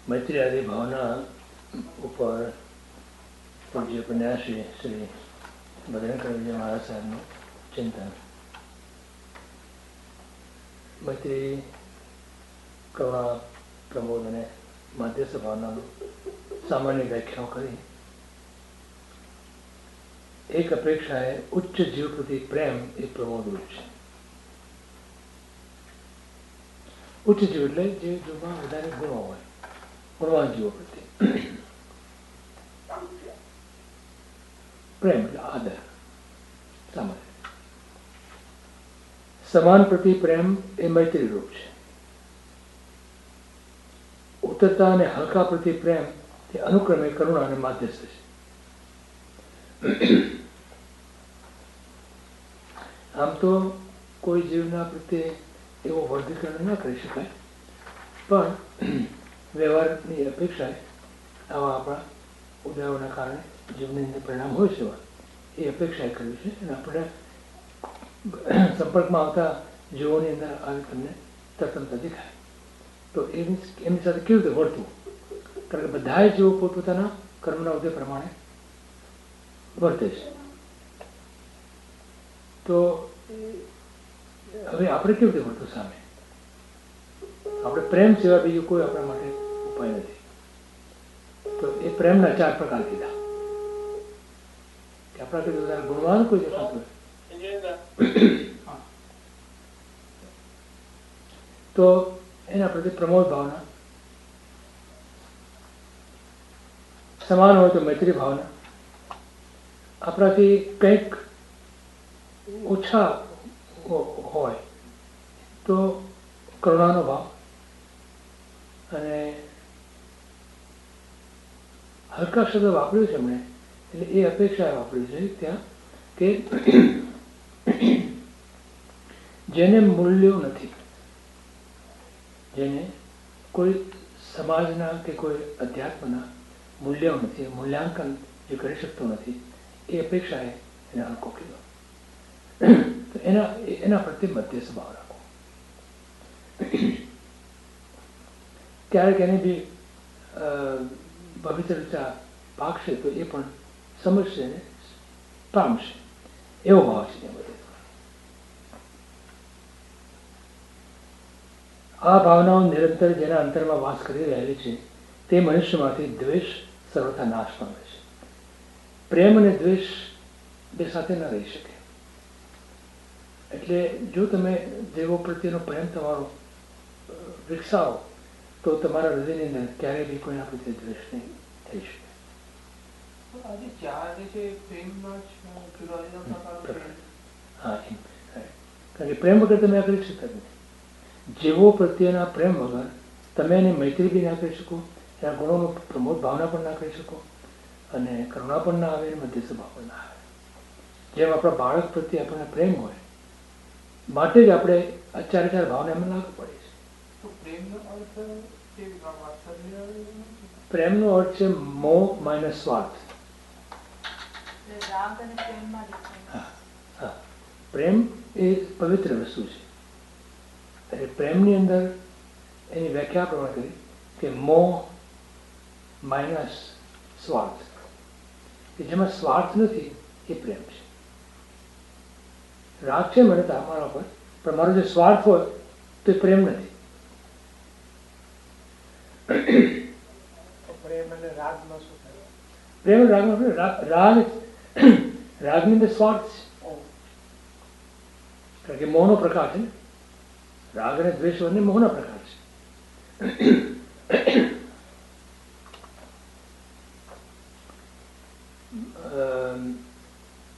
મૈત્રી આદિ ભાવના ઉપર પૂજ્ય ઉપન્યાસી શ્રી બજરંગ મહારાજ સાહેબનું ચિંતન. મૈત્રી, કરુણા, પ્રમોદ અને મધ્યસ્થ ભાવનાનું સામાન્ય વ્યાખ્યાઓ કરી. એક અપેક્ષા એ ઉચ્ચ જીવ પ્રતિ પ્રેમ એ પ્રમોદ રૂપ છે. ઉચ્ચ જીવ એટલે જે જીવમાં વધારે ગુણો હોય, ગુણવાન જીવો પ્રત્યે પ્રેમ એટલે આદર. સામાન્ય સમાન પ્રતિ પ્રેમ એ મૈત્રી રૂપ છે. ઉત્તરતા અને હલકા પ્રતિ પ્રેમ તે અનુક્રમે કરુણા અને માધ્યસ્થ છે. આમ તો કોઈ જીવના પ્રત્યે એવો વર્ગીકરણ ન કરી શકાય, પણ વ્યવહારની અપેક્ષાએ આવા આપણા ઉદયોગોના કારણે જીવની અંદર પરિણામ હોય છે એ અપેક્ષાએ કર્યું છે. અને આપણે સંપર્કમાં આવતા જીવોની અંદર આવી તમને તરતમતા દેખાય તો એમની સાથે કેવી રીતે વર્તવું? કારણ કે બધા જીવો પોતપોતાના કર્મના ઉદય પ્રમાણે વર્તે છે. તો હવે આપણે કેવી રીતે વર્તવું સામે? આપણે પ્રેમ સિવાય બીજું કોઈ આપણા માટે ઉપાય નથી. તો એ પ્રેમના 4 પ્રકાર કીધા કે આપણા કીધું ગુણવાન કોઈ દેખાતું હોય તો એના પ્રત્યે પ્રમોદ ભાવના, સમાન હોય તો મૈત્રી ભાવના, આપણાથી કંઈક ઓછા હોય તો કરુણાનો ભાવ, અને હલકા શબ્દ વાપર્યું છે એમણે એટલે એ અપેક્ષા વાપર્યું છે ત્યાં કે જેને મૂલ્યો નથી, જેને કોઈ સમાજના કે કોઈ અધ્યાત્મના મૂલ્યો નથી, મૂલ્યાંકન જે કરી શકતો નથી, એ અપેક્ષાએ એને હલકો કીધો. તો એના પ્રત્યે મધ્ય સ્વભાવ રાખો. ક્યારેક એની બી પવિત્રતા પાકશે તો એ પણ સમજશે ને પામશે, એવો ભાવ છે એ બધે. આ ભાવનાઓ નિરંતર જેના અંતરમાં વાસ કરી રહેલી છે તે મનુષ્યમાંથી દ્વેષ સર્વથા નાશ પામે છે. પ્રેમ અને દ્વેષ બે સાથે ન રહી શકે. એટલે જો તમે દેવો પ્રત્યેનો પ્રેમ તમારો વિકસાવો તો તમારા હૃદયની અંદર ક્યારેય બી કોઈના પ્રત્યે દ્વેષ નહીં થઈ શકે. હા, કારણ કે પ્રેમ વગર તમે આ કરી શકતા નથી. જેવો પ્રત્યેના પ્રેમ વગર તમે એની મૈત્રી બી ના કરી શકો, એના ગુણોનો પ્રમોદ ભાવના પણ ના કરી શકો, અને કરુણા પણ ના આવે, મધ્ય સ્વભાવ પણ ના આવે. જેમ આપણા બાળક પ્રત્યે આપણને પ્રેમ હોય માટે જ આપણે આ 4 ભાવના એમાં લાગુ પડે છે. પ્રેમનો અર્થ છે મોહ માઇનસ સ્વાર્થ. હા, પ્રેમ એ પવિત્ર વસ્તુ છે. એટલે પ્રેમની અંદર એની વ્યાખ્યા પ્રમાણે કરી કે મોહ માઇનસ સ્વાર્થ, કે જેમાં સ્વાર્થ નથી એ પ્રેમ છે. રાગ છે મને તમારા પર, પણ મારો જે સ્વાર્થ હોય તો એ પ્રેમ નથી. પ્રેમ રાગની અંદર સ્વાર્થ છે, કારણ કે મોહનો પ્રકાર છે ને. રાગ અને દ્વેષ બંને મોહના પ્રકાર છે.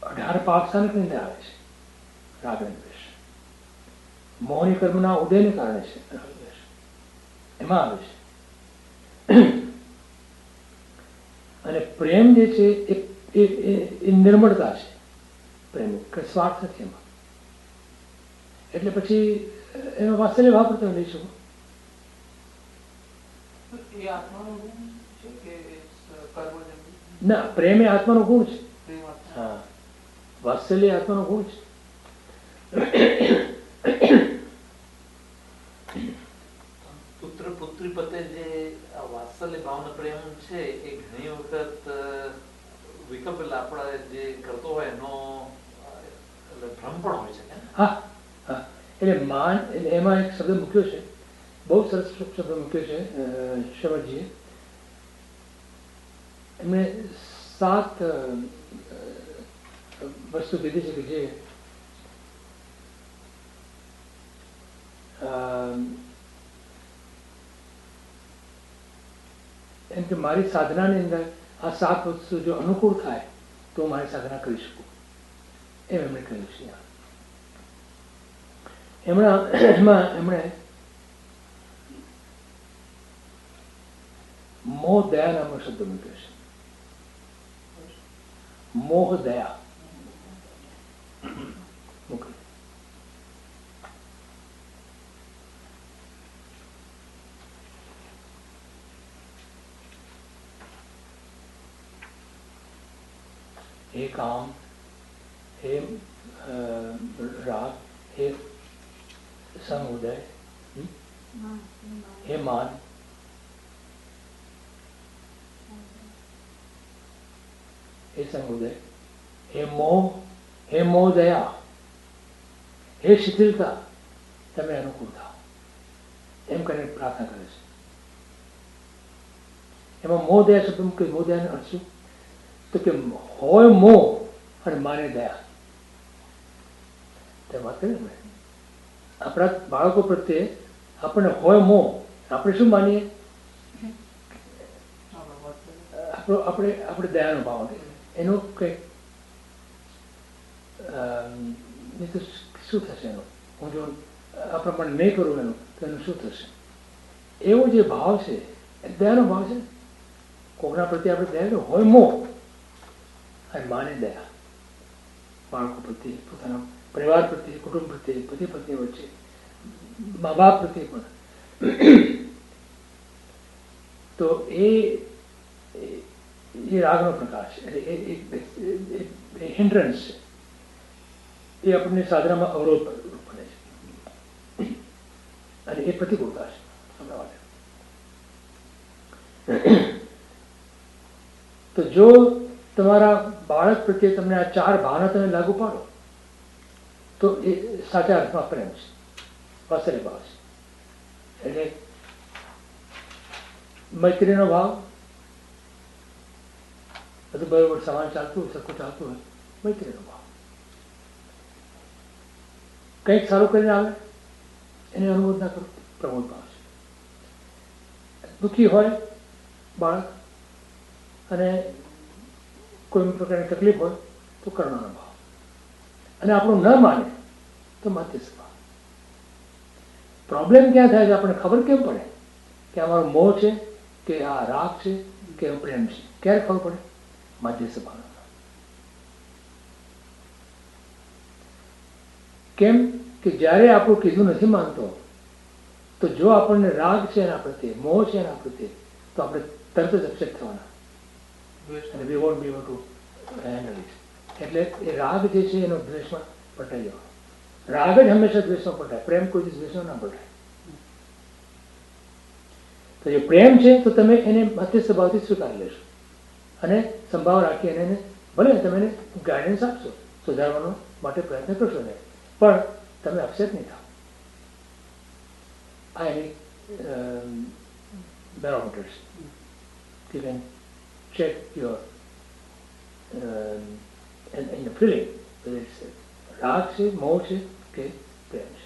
18 પાપ સ્થાનકની અંદર આવે છે રાગ અને દ્વેષ. મોહની કર્મના ઉદયને કારણે છે રાગ દ્વેષ, એમાં આવે છે. અને પ્રેમ જે છે એ નિર્મળતા છે. પ્રેમ કે સ્વાર્થ નથી એમાં. એટલે પછી એનો વાત્સલ્ય ભાવ પણ તમે લઈ શકો. ના, પ્રેમ એ આત્માનો ગુણ છે. હા, વાત્સલ્ય આત્માનો ગુણ છે. પુત્ર પુત્રી પ્રત્યે જે વાત્સલ્ય ભાવનો પ્રેમ છે એ ઘણી વખત વિકલ્પેલા આપણા જે કરતો હોય એનો એટલે ભ્રમ પણ હોય છે કે હા હા, એટલે માન એટલે એમાં એક શબ્દ મૂક્યો છે, બહુ સરસ શબ્દ મૂક્યો છે શરદજીએ. એમણે 7 વસ્તુ કીધી છે કે જે એમ કે મારી સાધનાની અંદર આ 7 વસ્તુ જો અનુકૂળ થાય તો મારી સાધના કરી શકું, એમ એમણે કહ્યું છે. એમણે મોહ દયા નામનો શબ્દ મૂક્યો છે. મોહ દયા મૂક્યો. हे काम, हे राग, हे समुदय, हे मान, हे समुदय, हे मोह दया, हे शिथिलता, તમે અનુકૂળ થાઓ એમ કરીને પ્રાર્થના કરે છે. એમાં મોહ દયા શબ્દ મૂકે. મોહ દયાનો અર્થ શું? તો કે હોય મોહ અને માને દયા. તે વાત કરી ને, આપણા બાળકો પ્રત્યે આપણને હોય મોહ, આપણે શું માનીએ? આપણે દયાનો ભાવ એનું કંઈક શું થશે એનું? હું જો આ પ્રમાણે નહીં કરું એનું તો એનું શું થશે? એવો જે ભાવ છે એ દયાનો ભાવ છે. કોકના પ્રત્યે આપણે દયા હોય મોહ અને માને દયા. બાળકો પ્રત્યે, પોતાના પરિવાર પ્રત્યે, કુટુંબ પ્રત્યે, પતિ પત્ની વચ્ચે, મા બાપ પ્રત્યે પણ. તો એ રાગનો પ્રકાર છે. એટલે હિન્ડ્રન્સ છે. એ આપણને સાધનામાં અવરોધ બને છે અને એ પ્રતિકૂળતા છે આપણા માટે. તો જો તમારા બાળક પ્રત્યે તમને આ 4 ભાવના તમે લાગુ પાડો તો એ સાચા અર્થમાં પ્રેમ છે, વાત્સલ્ય ભાવ છે. એટલે મૈત્રીનો ભાવ, બધું બરોબર સમાન ચાલતું હોય, સરખું ચાલતું હોય, મૈત્રીનો ભાવ. કંઈક સારું કરીને આવે એની અનુમોદના કરો, પ્રમોદ ભાવ છે. દુઃખી હોય બાળક અને કોઈ પ્રકારની તકલીફ હોય તો કરુણાનો ભાવ. અને આપણું ન માને તો મધ્યસ્થ ભાવ. પ્રોબ્લેમ ક્યાં થાય છે? આપણને ખબર કેમ પડે કે અમારો મોહ છે કે આ રાગ છે કે પ્રેમ છે? ક્યારે ખબર પડે? મધ્યસ્થ ભાવ. કેમ કે જ્યારે આપણું કીધું નથી માનતો તો જો આપણને રાગ છે એના પ્રત્યે, મોહ છે એના પ્રત્યે, તો આપણે તરત જ અપસેટ થવાના. અને we won't be able to handle it. એટલે એ રાગ જે છે એનો દ્વેષમાં પટાઈ જવાનો. રાગ જ હંમેશા દ્વેષમાં પટાય, પ્રેમ કોઈ દિવસ દ્વેષમાં ના પટાય. તો જે પ્રેમ છે તો તમે એને મધ્યસ્થ ભાવથી સ્વીકારી લેશો અને સંભાવ રાખી એને ભલે તમે એને ગાઈડન્સ આપશો, સુધારવાનો માટે પ્રયત્ન કરશો ને, પણ તમે અપસેટ નહીં થાવ. આ એની barometers. You can check your in the feeling whether it's રાગ છે, મોહ છે કે પ્રેમ છે.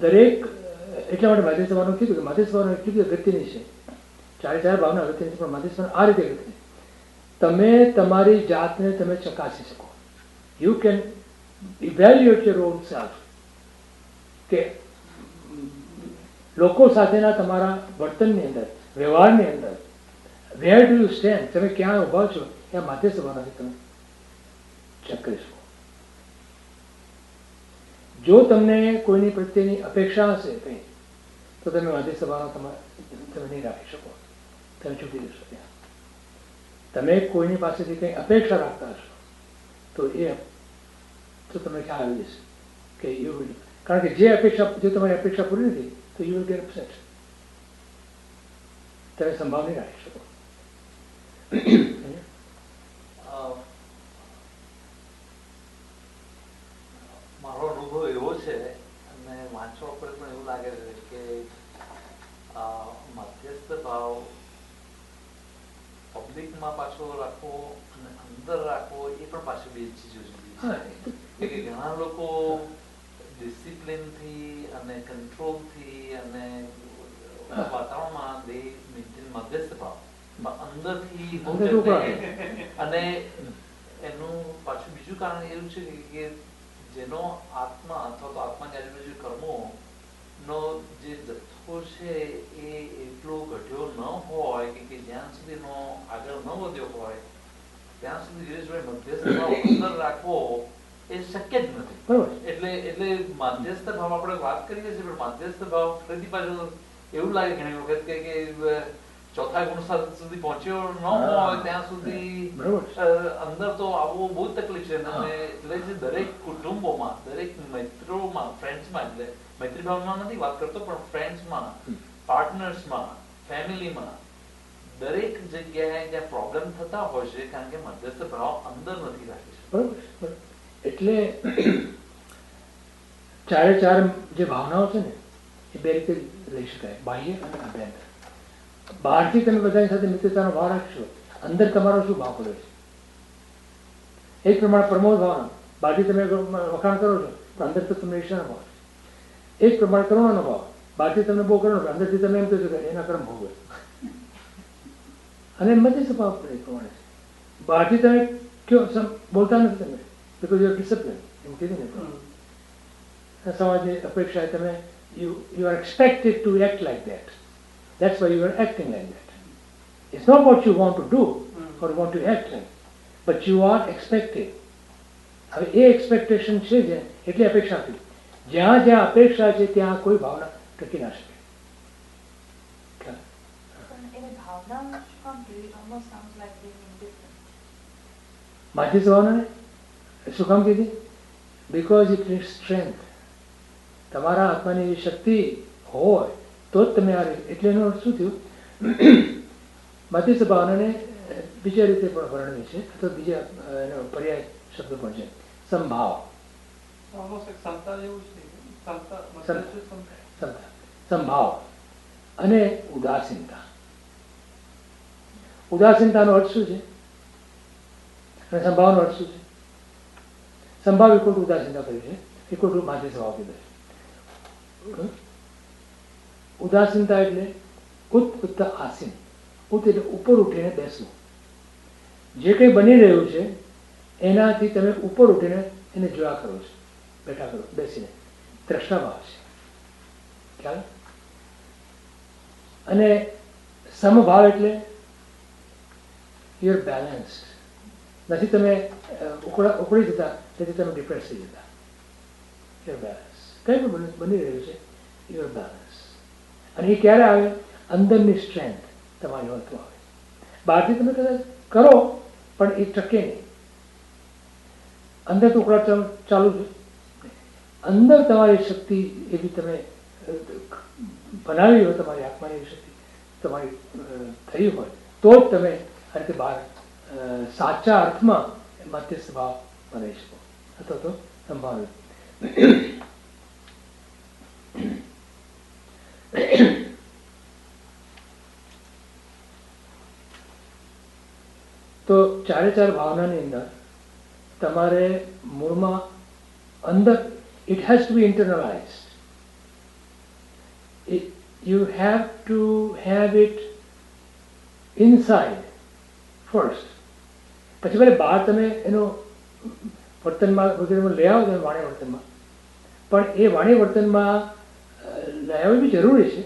દરેક એટલા માટે મધ્યસ્થ ભાવનું કીધું કે મધ્યસ્થ ભાવનું એટલી બધી અગત્યની છે. 4 ભાવના અગત્યની છે, પણ મધ્યસ્થ ભાવના આ રીતે અગત્યની. તમે તમારી જાતને તમે ચકાસી શકો. You can evaluate your own self કે લોકો સાથેના તમારા વર્તનની અંદર, વ્યવહારની અંદર વેર ડુ યુ સ્ટેન્ડ, તમે ક્યાં ઊભા છો એ મધ્યસ્થ ભાવનાથી તમે ચેક કરી શકો. જો તમને કોઈની પ્રત્યેની અપેક્ષા હશે કંઈ તો તમે મધ્યસ્થ ભાવના તમે નહીં રાખી શકો, તમે ચૂકી જશો. ત્યાં તમે કોઈની પાસેથી કંઈ અપેક્ષા રાખતા હશો તો તમને ખ્યાલ આવી જશે કે યુ વિલ, કારણ કે જે તમારી અપેક્ષા પૂરી નથી તો યુ વિલ ગેટ અપસેટ. તમે સંભાવ નહીં રાખી શકો. મારો અનુભવ એવો છે અને વાંચવા પર પણ એવું લાગે છે કે મધ્યસ્થ ભાવ પબ્લિકમાં પાછો રાખવો અને અંદર રાખવો એ પણ પાછી બે ચીજો જુદી હા, છે કે ઘણા લોકો ડિસિપ્લિનથી અને કંટ્રોલથી અને વાતાવરણમાં દે મેન્ટેન મધ્યસ્થ ભાવ પણ અંદરથી બહુ અંદર ઉકળાટ. અને એનું પાછું બીજું કારણ એવું છે કે જેનો આત્મા અથવા તો આત્માની આજુબાજુ કર્મો નો જે જથ્થો છે એ એટલો ઘટ્યો ન હોય કે જ્યાં સુધીનો આગળ ન વધ્યો હોય ત્યાં સુધી ગિરીશભાઈ મધ્યસ્થ ભાવ અંદર રાખવો એ શક્ય જ નથી. બરોબર. એટલે મધ્યસ્થ ભાવ આપણે વાત કરીએ છીએ પણ મધ્યસ્થ ભાવ ફરીથી પાછું એવું લાગે ઘણી વખત કે ચોથા ગુણ સુધી પહોંચ્યો ન હોય ત્યાં સુધી અંદર તો આવવું બહુ તકલીફ છે. એટલે જે દરેક કુટુંબોમાં, દરેક મિત્રોમાં, ફ્રેન્ડ્સમાં, એટલે મૈત્રી ભાવમાં નથી વાત કરતો પણ ફ્રેન્ડ્સમાં, પાર્ટનર્સમાં, ફેમિલીમાં દરેક જગ્યાએ જ્યાં પ્રોબ્લેમ થતા હોય છે કારણ કે મધ્યસ્થ ભાવ અંદર નથી રાખી શકતો. બરોબર. એટલે ચારે ચાર જે ભાવનાઓ છે ને એ બે રીતે લઈ શકાય, બાહ્ય અને અભ્યંતર. બહારથી તમે બધાની સાથે મિત્રતાનો ભાવ રાખશો, અંદર તમારો શું ભાવ પડ્યો છે એ જ પ્રમાણે પ્રમોદ ભાવના, બહારથી તમે વખાણ કરો છો તો અંદર તો તમને ઈર્ષાનો ભાવ છે. એ જ પ્રમાણે કરુણાનો ભાવ, બહારથી તમને બહુ કરો, અંદરથી તમે એમ કહો છો કે એના કર્મ ભોગવે. અને મધ્યસ્થ ભાવ પડે એ પ્રમાણે છે. બહારથી તમે કયો બોલતા નથી તમે બિકોઝ યુ આર ડિસિપ્લિન, એમ કીધું ને સમાજની અપેક્ષાએ તમે you are expected to act like that. That's why you are acting like that. It's not what you want to do or want to act like, but you are expected. હવે એ expectation છે જે એટલી અપેક્ષા હતી. જ્યાં જ્યાં અપેક્ષા છે ત્યાં કોઈ ભાવના ટકી ના શકે. માધ્યસ્થ ભાવનાને શું કામ કીધી? Because it need strength. તમારા આત્માની એવી શક્તિ હોય તો જ તમે આ એટલે એનો અર્થ શું થયું? મધ્યસ્થ ભાવનાને બીજા રીતે પણ વર્ણવી છે અથવા બીજા એનો પર્યાય શબ્દ પણ છે, સંભાવ. સંભાવ અને ઉદાસીનતા. ઉદાસીનતાનો અર્થ શું છે અને સંભાવનો અર્થ શું છે? સંભાવ ઇક્વલ ટુ ઉદાસીનતા કર્યું છે, ઇક્વલ ટુ માધ્યસ્થ ભાવ કીધો છે. ઉદાસીનતા એટલે ઉત્ત આસીન. ઉત્ત એટલે ઉપર ઉઠીને બેસવું. જે કંઈ બની રહ્યું છે એનાથી તમે ઉપર ઉઠીને એને જોયા કરો છો, બેઠા કરો, બેસીને. તૃષ્ણાભાવ છે, ખ્યાલ? અને સમભાવ એટલે યુ આર બેલેન્સ્ડ. નથી તમે ઉકળી જતા, તેથી તમે ડિપ્રેસ થઈ જતા. You are balance. કંઈ પણ બની રહ્યું છે યુ આર બેલેન્સ. અને એ ક્યારે આવે? અંદરની સ્ટ્રેન્થ તમારી હોતું આવે. બહારથી તમે કદાચ કરો પણ એ ટકે નહીં. અંદર તો ઉકળાટ ચાલુ છે. અંદર તમારી શક્તિ એવી તમે બનાવી હોય, તમારી આત્માની એવી શક્તિ તમારી થઈ હોય તો જ તમે આ રીતે બહાર સાચા અર્થમાં મધ્યસ્થ ભાવ બનાવી શકો અથવા તો સંભાવિત. તો ચારે ચાર ભાવનાની અંદર તમારે મૂળમાં અંદર it has to be internalized. You have to have it inside first. પછી ભલે બહાર તમે એનો વર્તનમાં વગેરેમાં લઈ આવો તમે વાણી વર્તનમાં, પણ એ વાણી વર્તનમાં લઈ આવવી બી જરૂરી છે.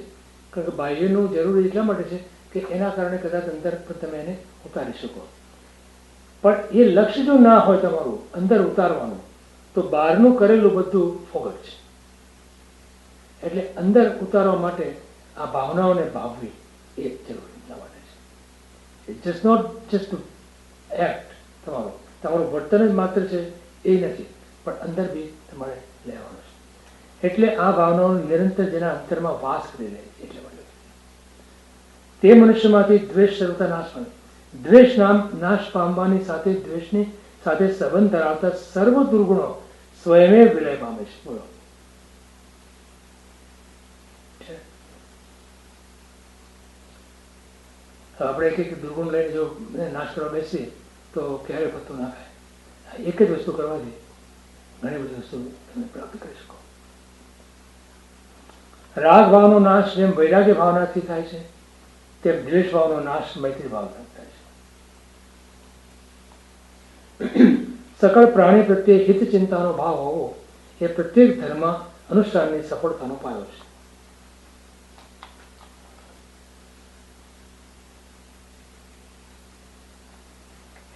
કારણ કે બાહ્યનું જરૂરી એટલા માટે છે કે એના કારણે કદાચ અંદર પણ તમે એને ઉતારી શકો. પણ એ લક્ષ્ય જો ના હોય તમારું અંદર ઉતારવાનું તો બહારનું કરેલું બધું ફોગટ છે. એટલે અંદર ઉતારવા માટે આ ભાવનાઓને ભાવવી એ જરૂરી એટલા માટે છે. It just not just to act. તમારું વર્તન જ માત્ર છે એ નથી, પણ અંદર બી તમારે લેવાનું છે. એટલે આ ભાવનાઓ નિરંતર જેના અંતરમાં વાસ કરી રહે એટલે માટે તે મનુષ્યમાંથી દ્વેષ સર્વથા નાશ પામે. દ્વેષ નાશ પામવાની સાથે દ્વેષની સાથે સંબંધ ધરાવતા સર્વ દુર્ગુણો સ્વયં વિલય પામે છે. બોલો, આપણે એક દુર્ગુણ લઈને જો નાશ કરવા બેસીએ તો ક્યારે પત્તો ના થાય. એક જ વસ્તુ કરવાથી ઘણી બધી વસ્તુ તમે પ્રાપ્ત કરી શકો. રાગ ભાવનો નાશ જેમ વૈરાગ્ય ભાવનાથી થાય છે, તેમ દ્વેષ ભાવનો નાશ મૈત્રી ભાવનાથી થાય છે. સકળ પ્રાણી પ્રત્યે હિત ચિંતાનો ભાવ હોવો એ પ્રત્યેક ધર્મ અનુષ્ઠાનની સફળતાનો પાયો છે.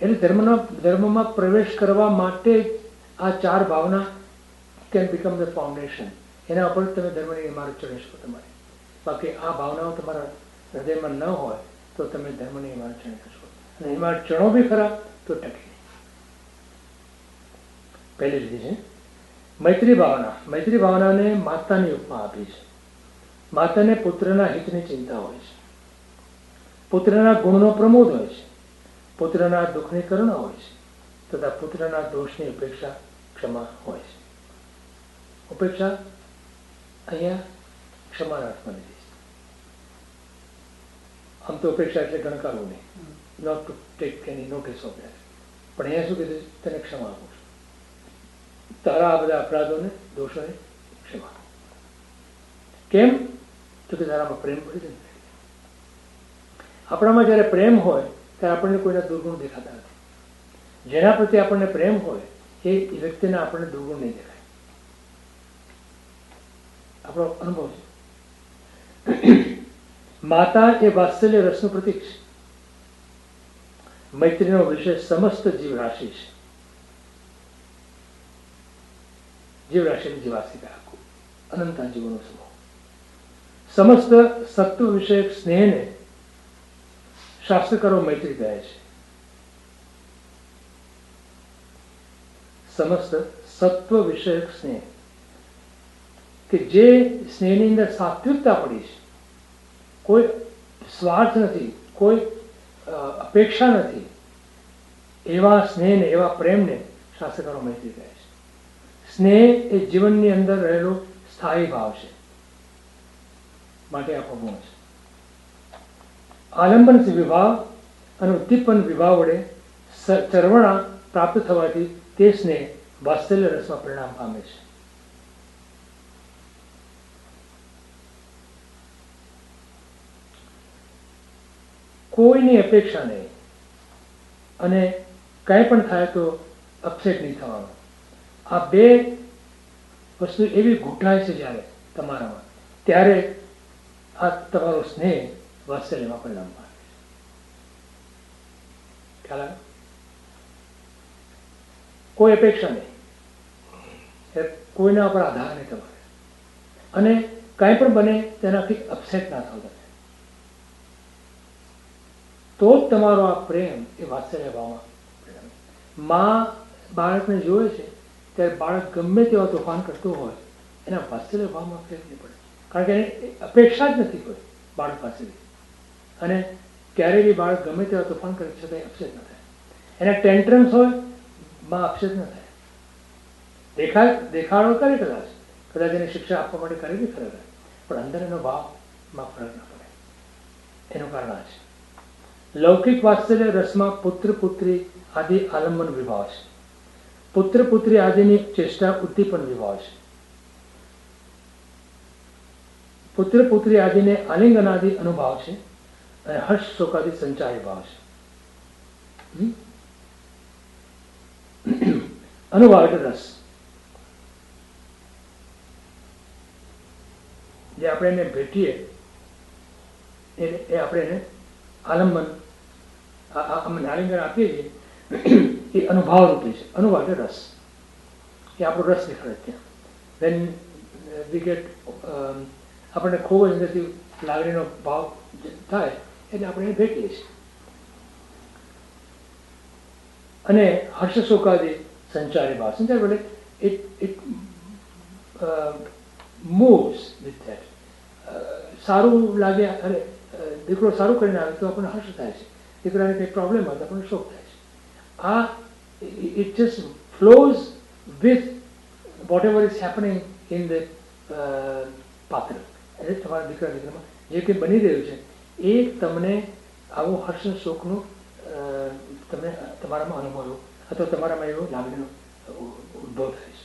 એટલે ધર્મમાં પ્રવેશ કરવા માટે આ ચાર ભાવના કેન બીકમ ધ ફાઉન્ડેશન. એના ઉપર તમે ધર્મની ઇમારત ચડી શકો તમારી. બાકી આ ભાવનાઓ તમારા હૃદયમાં ન હોય તો તમે ધર્મની ઇમારત ચડી શકો. અને ઇમારત ચણો બી ખરા તો ટકી. પહેલી રીતિ છે મૈત્રી ભાવના. મૈત્રી ભાવનાને માતાની ઉપમા આપી છે. માતાને પુત્રના હિતની ચિંતા હોય છે, પુત્રના ગુણનો પ્રમોદ હોય છે, પુત્રના દુઃખની કરુણા હોય છે, તથા પુત્રના દોષની ઉપેક્ષા ક્ષમા હોય છે. ઉપેક્ષા અહીંયા ક્ષમાના અર્થમાં લીધી છે. આમ તો ઉપેક્ષા એટલે ગણકારવું નહીં, not to take any notice of that. પણ અહીંયા શું કીધું? તને ક્ષમા આપું છું, તારા આ બધા અપરાધોને દોષોને ક્ષમા. કેમ? તો કે તારામાં પ્રેમ પડી જાય. આપણામાં જ્યારે પ્રેમ હોય ત્યારે આપણને કોઈના દુર્ગુણ દેખાતા નથી. જેના પ્રત્યે આપણને પ્રેમ હોય એ વ્યક્તિને આપણને દુર્ગુણ નહીં દેખાય. આપણો અનુભવ છે. માતા એ વાત્સલ્ય રસનું પ્રતીક છે. મૈત્રીનો વિષય સમસ્ત જીવરાશિ છે. જીવરાશિની જીવાશિકા આખું અનંતા જીવોનો સમૂહ. સમસ્ત સત્વ વિષયક સ્નેહને શાસ્ત્રકારો મૈત્રી કહે છે. સમસ્ત સત્વ વિષયક સ્નેહ કે જે સ્નેહની અંદર સાત્વિકતા પડી છે, કોઈ સ્વાર્થ નથી, કોઈ અપેક્ષા નથી, એવા સ્નેહને, એવા પ્રેમને શાસ્ત્રકારો મૈત્રી કહે છે. સ્નેહ એ જીવનની અંદર રહેલો સ્થાયી ભાવ છે, માટે આપણો ગુણ છે. આલંબન વિવાહ અને ઉદ્દીપન વિવાહ વડે ચરવણા પ્રાપ્ત થવાથી તે સ્નેહ વાત્સલ્ય રસમાં પરિણામ પામે છે. કોઈની અપેક્ષા નહીં અને કંઈ પણ થાય તો અપસેટ નહીં થવાનું. આ બે વસ્તુ એવી ઘૂંટાય છે જ્યારે તમારામાં, ત્યારે આ તમારો સ્નેહ વાત્સલ્યમાં પરિણામ પામે છે. ખ્યાલ આવે? કોઈ અપેક્ષા નહીં, કોઈના ઉપર આધાર નહીં તમારે, અને કાંઈ પણ બને તેનાથી અપસેટ ના થવું તમે, તો જ તમારો આ પ્રેમ એ વાત્સલ્ય ભાવમાં પરિણમે. માં બાળકને જોવે છે ત્યારે બાળક ગમે તેવા તોફાન કરતું હોય એના વાત્સલ્ય ભાવમાં ફેર નહીં પડે, કારણ કે એને અપેક્ષા જ નથી કોઈ બાળક પાસેથી. અને ક્યારેય બી બાળક ગમે તેવા તોફાન કરે છતાં અપસેટ ન થાય. એના ટેન્ટ્રમ્સ હોય, માં અપસેટ ન થાય. દેખાડો કરે કદાચ એને શિક્ષા આપવા માટે કરે બી ખરેખર, પણ અંદર એનો ભાવમાં ફરક ના પડે. એનું કારણ આ છે. લૌકિક વાત્સલ્ય રસમાં પુત્ર પુત્રી આદિ આલંબન વિભાવ છે. પુત્ર પુત્રી આદિની ચેષ્ટા ઉદ્દીપન વિભાવ છે. પુત્ર પુત્રી આદિને આલિંગન આદિ અનુભાવ છે અને હર્ષ શોકાદિ સંચારી ભાવ છે. અનુભાવ એટલે રસ. જે આપણે એને ભેટીએ એ આપણે એને આલંબન આલિંગન આપીએ છીએ એ અનુભાવ રૂપે છે. અનુભાવ એટલે રસ. એ આપણો રસ દેખાડે ત્યાં. વેન વી ગેટ આપણને ખૂબ જ અંદરથી લાગણીનો ભાવ થાય એટલે આપણે એને ભેટીએ છીએ. અને હર્ષ શોકાદી સંચારી ભાવ. સંચાર એટલે ઇટ મૂવ્સ વિથ ધેટ. સારું લાગે, અરે દીકરો સારું કરીને આવે તો આપણને હર્ષ થાય છે, દીકરાને કંઈ પ્રોબ્લેમ હોય તો આપણને શોક થાય છે. આ it just flows with what ever is happening in the પાત્ર. એટલે તમારા દીકરા દીકરામાં જે કંઈ બની રહ્યું છે એ તમને આવો હર્ષ શોકનું તમને તમારામાં અનુભવ અથવા તમારામાં એવો લાગણીનો ઉદ્ભવ થાય છે.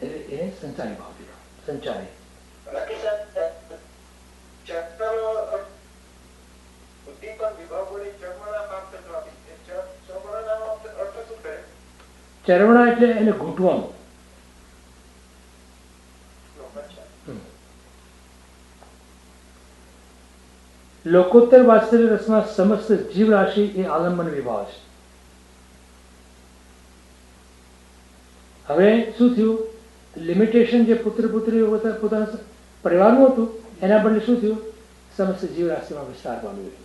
એટલે એને સંચારી ભાવ દીધો. સંચારી ચરવણા એટલે એને ઘૂંટવાનું. લોકોત્તર વાત્સલ્ય રસમાં સમસ્ત જીવ રાશિ એ આલંબન વિભાવ છે. હવે શું થયું, લિમિટેશન જે પુત્ર પુત્રીઓ પોતાના પરિવારનું હતું એના બદલે શું થયું, સમસ્ત જીવ રાશિમાં વિસ્તાર પામ્યો છે.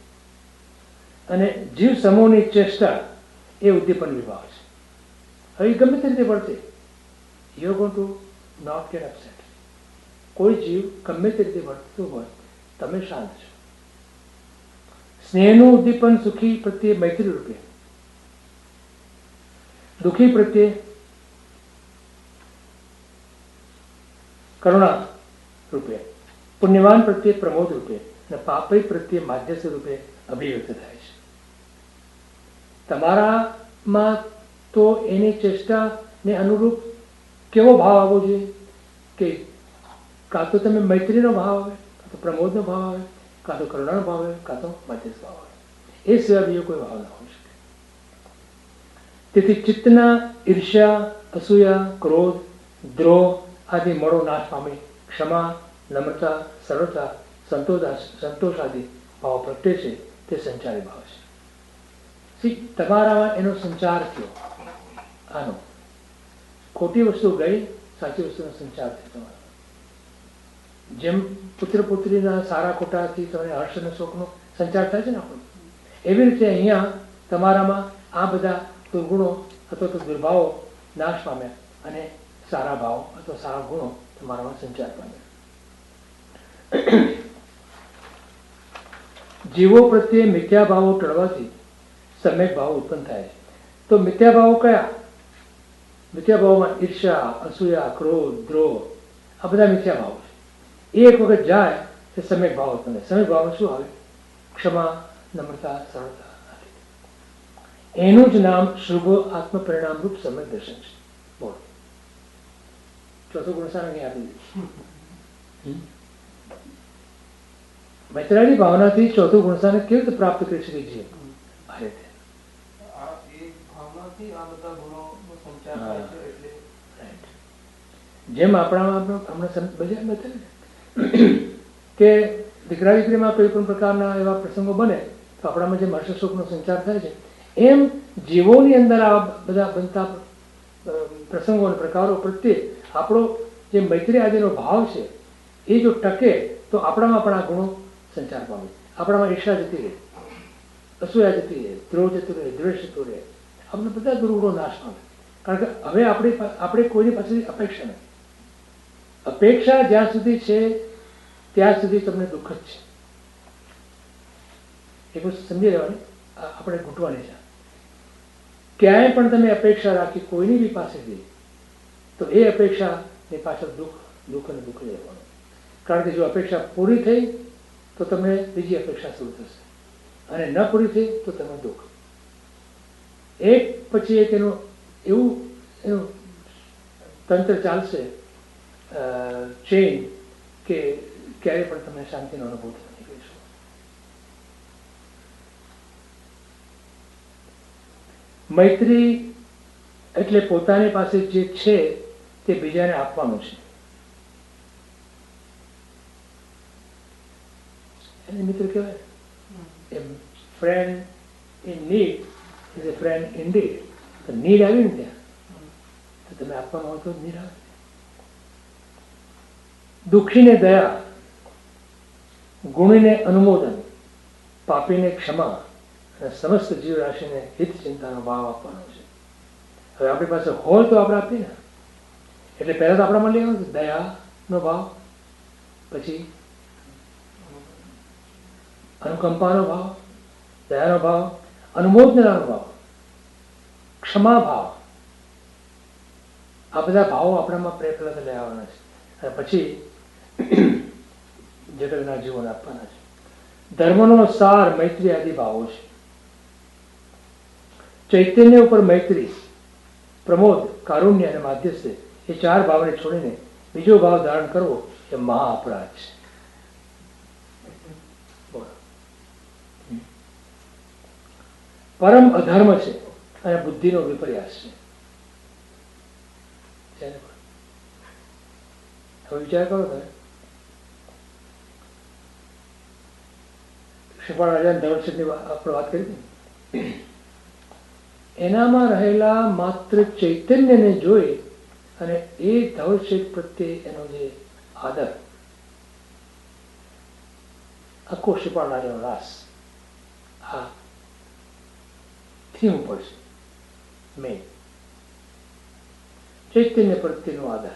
અને જીવ સમૂહની ચેષ્ટા એ ઉદ્દીપન વિભાવ છે. હવે ગમે તે રીતે વર્તે, you are going to not get upset. કોઈ જીવ ગમે તે રીતે વર્તતું હોય તમે શાંત છો. સ્નેહનું ઉદ્દીપન સુખી પ્રત્યે મૈત્રી રૂપે, દુઃખી પ્રત્યે કરુણા રૂપે, પુણ્યવાન પ્રત્યે પ્રમોદ રૂપે અને પાપી પ્રત્યે માધ્યસ્થ રૂપે અભિવ્યક્ત થાય છે. તમારામાં તો એની ચેષ્ટાને અનુરૂપ કેવો ભાવ આવવો જોઈએ કે કાં તો તમે મૈત્રીનો ભાવ આવે, કાં તો પ્રમોદનો ભાવ આવે, કાં તો કરુણાનો ભાવ આવે, કાં તો મધ્યસ્થ ભાવ આવે. એ સિવાય બીજો કોઈ ભાવ ના હોઈ શકે. તેથી ચિત્તના ઈર્ષ્યા, અસૂયા, ક્રોધ, દ્રોહ આદિ મળો નાશ પામી ક્ષમા, નમ્રતા, સરળતા, સંતોષ આદિ ભાવ પ્રગટે છે. તે સંચારી ભાવ છે. તમારામાં એનો સંચાર થયો. આનો ખોટી વસ્તુ ગઈ, સાચી વસ્તુનો સંચાર થયો તમારો. જેમ પુત્ર પુત્રીના સારા ખોટાથી તમને હર્ષ અને શોકનો સંચાર થાય છે ને આપણો, એવી રીતે અહીંયા તમારામાં આ બધા દુર્ગુણો અથવા તો દુર્ભાવો નાશ પામ્યા અને સારા ભાવ અથવા સારા ગુણો તમારામાં સંચાર પામ્યા. જીવો પ્રત્યે મિથ્યા ભાવો ટળવાથી સમ્યક ભાવો ઉત્પન્ન થાય છે. તો મિથ્યા ભાવો કયા? મિથ્યા ભાવોમાં ઈર્ષ્યા, અસૂયા, ક્રોધ, દ્રોહ આ બધા મિથ્યા ભાવો છે. એ એક વખત જાય તો સમ્યક ભાવ ઉત્પન્ન થાય. સમ્યક ભાવમાં શું આવે? ક્ષમા, નમ્રતા, સરળતા. એનું જ નામ શુભ આત્મ પરિણામ રૂપ સમ્યક દર્શન છે. બોલો, ચોથો ગુણસાન અહીં આપી દીધું. મૈત્રાની ભાવનાથી ચોથું ગુણસાન કેવી રીતે પ્રાપ્ત કરી શકે છે? આ રીતે જેમ આપણામાં હમણાં બતાવ્યું કે દીકરા દીકરીમાં કોઈ પણ પ્રકારના એવા પ્રસંગો બને તો આપણામાં જે હર્ષ શોકનો સંચાર થાય છે, એમ જીવોની અંદર આ બધા બનતા પ્રસંગો અને પ્રકારો પ્રત્યે આપણો જે મૈત્રી આદિનો ભાવ છે એ જો ટકે તો આપણામાં પણ આ ગુણો સંચાર પામે. આપણામાં ઈર્ષા જતી રહે, અસૂયા જતી રહે, દ્રોહ જતું રહે, દ્વેષ જતું રહે. આપણે બધા દુર્ગુણો નાશ પામે. કારણ કે હવે આપણે કોઈની પાસેથી અપેક્ષા નથી. અપેક્ષા જ્યાં સુધી છે ત્યાં સુધી તમને દુઃખ જ છે. એ વસ્તુ સમજી લેવાની, આપણે ઘૂંટવાની છે. ક્યાંય પણ તમે અપેક્ષા રાખી કોઈની બી પાસેથી તો એ અપેક્ષાની પાછળ દુઃખ અને દુઃખ રહેવાનું. કારણ કે જો અપેક્ષા પૂરી થઈ તો તમને બીજી અપેક્ષા શરૂ થશે અને ન પૂરી થઈ તો તમને દુઃખ. એક પછી એક એનું તંત્ર ચાલશે, ચેઇન, કે ક્યારે પણ તમને શાંતિનો અનુભવ નથી કરીશું. મૈત્રી એટલે પોતાની પાસે જે છે તે બીજાને આપવાનું છે. એને મિત્ર કહેવાય. એ friend in need is a friend in deed. તો નીડ આવી ને ત્યાં તો તમે આપવાનું હોય તો નીડ આવે. દુઃખીને દયા, ગુણીને અનુમોદન, પાપીને ક્ષમા અને સમસ્ત જીવ રાશિને હિત ચિંતાનો ભાવ આપવાનો છે. હવે આપણી પાસે હોય તો આપણે આપીએ ને. એટલે પહેલા તો આપણામાં લેવાનું દયાનો ભાવ, પછી અનુકંપાનો ભાવ, દયાનો ભાવ, અનુમોદનાનો ભાવ, ક્ષમા ભાવ, આ બધા ભાવો આપણામાં પ્રયત્ન લઈ આવવાના છે અને પછી જગતના જીવન આપવાના છે. ધર્મનો સાર મૈત્રી આદિ ભાવો છે. ચૈતન્ય ઉપર મૈત્રી, પ્રમોદ, કારુણ્ય અને માધ્યસ્થ એ 4 ભાવને છોડીને બીજો ભાવ ધારણ કરવો એ મહા અપરાધ છે. પરમ અધર્મ છે અને બુદ્ધિનો વિપર્યાસ છે. હવે વિચાર કરો તમે, શ્રીપાલ રાજા ધવલશેઠની આપણે વાત કરી હતી, એનામાં રહેલા માત્ર ચૈતન્યને જોઈ અને એ ધવલશેઠ પ્રત્યે એનો જે આદર, આખો શ્રીપાલ રાજાનો રાસ આ થીમ ઉપર છે. મેં ચૈતન્ય પ્રત્યેનો આદર,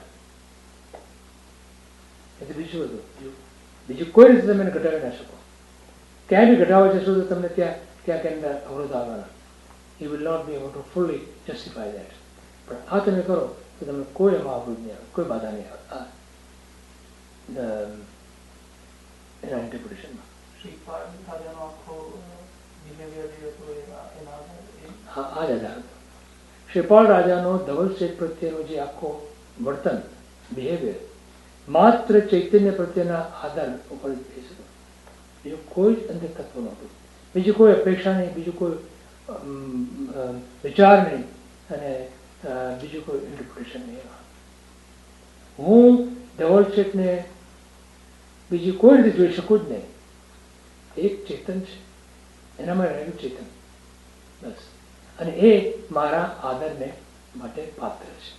એટલે બીજું બધું બીજું કોઈ રીતે તમે એને ઘટાડી ના શકો. ક્યાંય બી ઘટાડો જશો તો તમને ત્યાં અંદર અવરોધ આવવાના. You will not be able to fully justify that. પણ આ તમે કરો તો તમને કોઈ એમાં અવરોધ નહીં આવે, કોઈ બાધા નહીં આવે એના ઇન્ટરપ્રિટેશનમાં. હા, આ જ આધાર હતો. શ્રીપાલ રાજાનો ધવલશેઠ પ્રત્યેનો જે આખો વર્તન, બિહેવિયર, માત્ર ચૈતન્ય પ્રત્યેના આધાર ઉપર જ બેસ હતો. બીજું કોઈ જ અંદર તત્વ નહોતું, બીજી કોઈ અપેક્ષા નહીં, બીજું કોઈ વિચાર નહીં અને બીજું કોઈ ઇન્ટરપ્રિટેશન નહીં. હું ધવલશેઠને બીજી કોઈ રીતે જોઈ શકું જ નહીં. એક ચેતન છે, એનામાં રહેલું ચેતન, બસ. અને એ મારા આદરને માટે પાત્ર છે,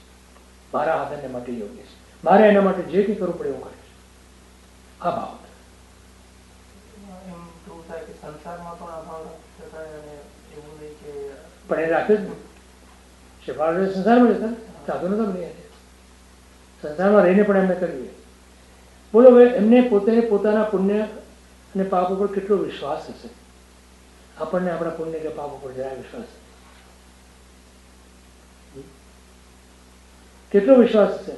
મારા આદરને માટે યોગ્ય છે. મારે એના માટે જે કંઈ કરવું પડે એવું કરીશ. આ ભાવ પણ એ રાખ્યો જ નહીં. શ્રીપાલ સંસારમાં જતા સાધુ નતા બની, સંસારમાં રહીને પણ એમને કર્યું. બોલો હવે એમને પોતાના પુણ્ય અને પાપ ઉપર કેટલો વિશ્વાસ હશે? આપણને આપણા પુણ્ય કે પાપ ઉપર જરાય વિશ્વાસ નથી. કેટલો વિશ્વાસ હશે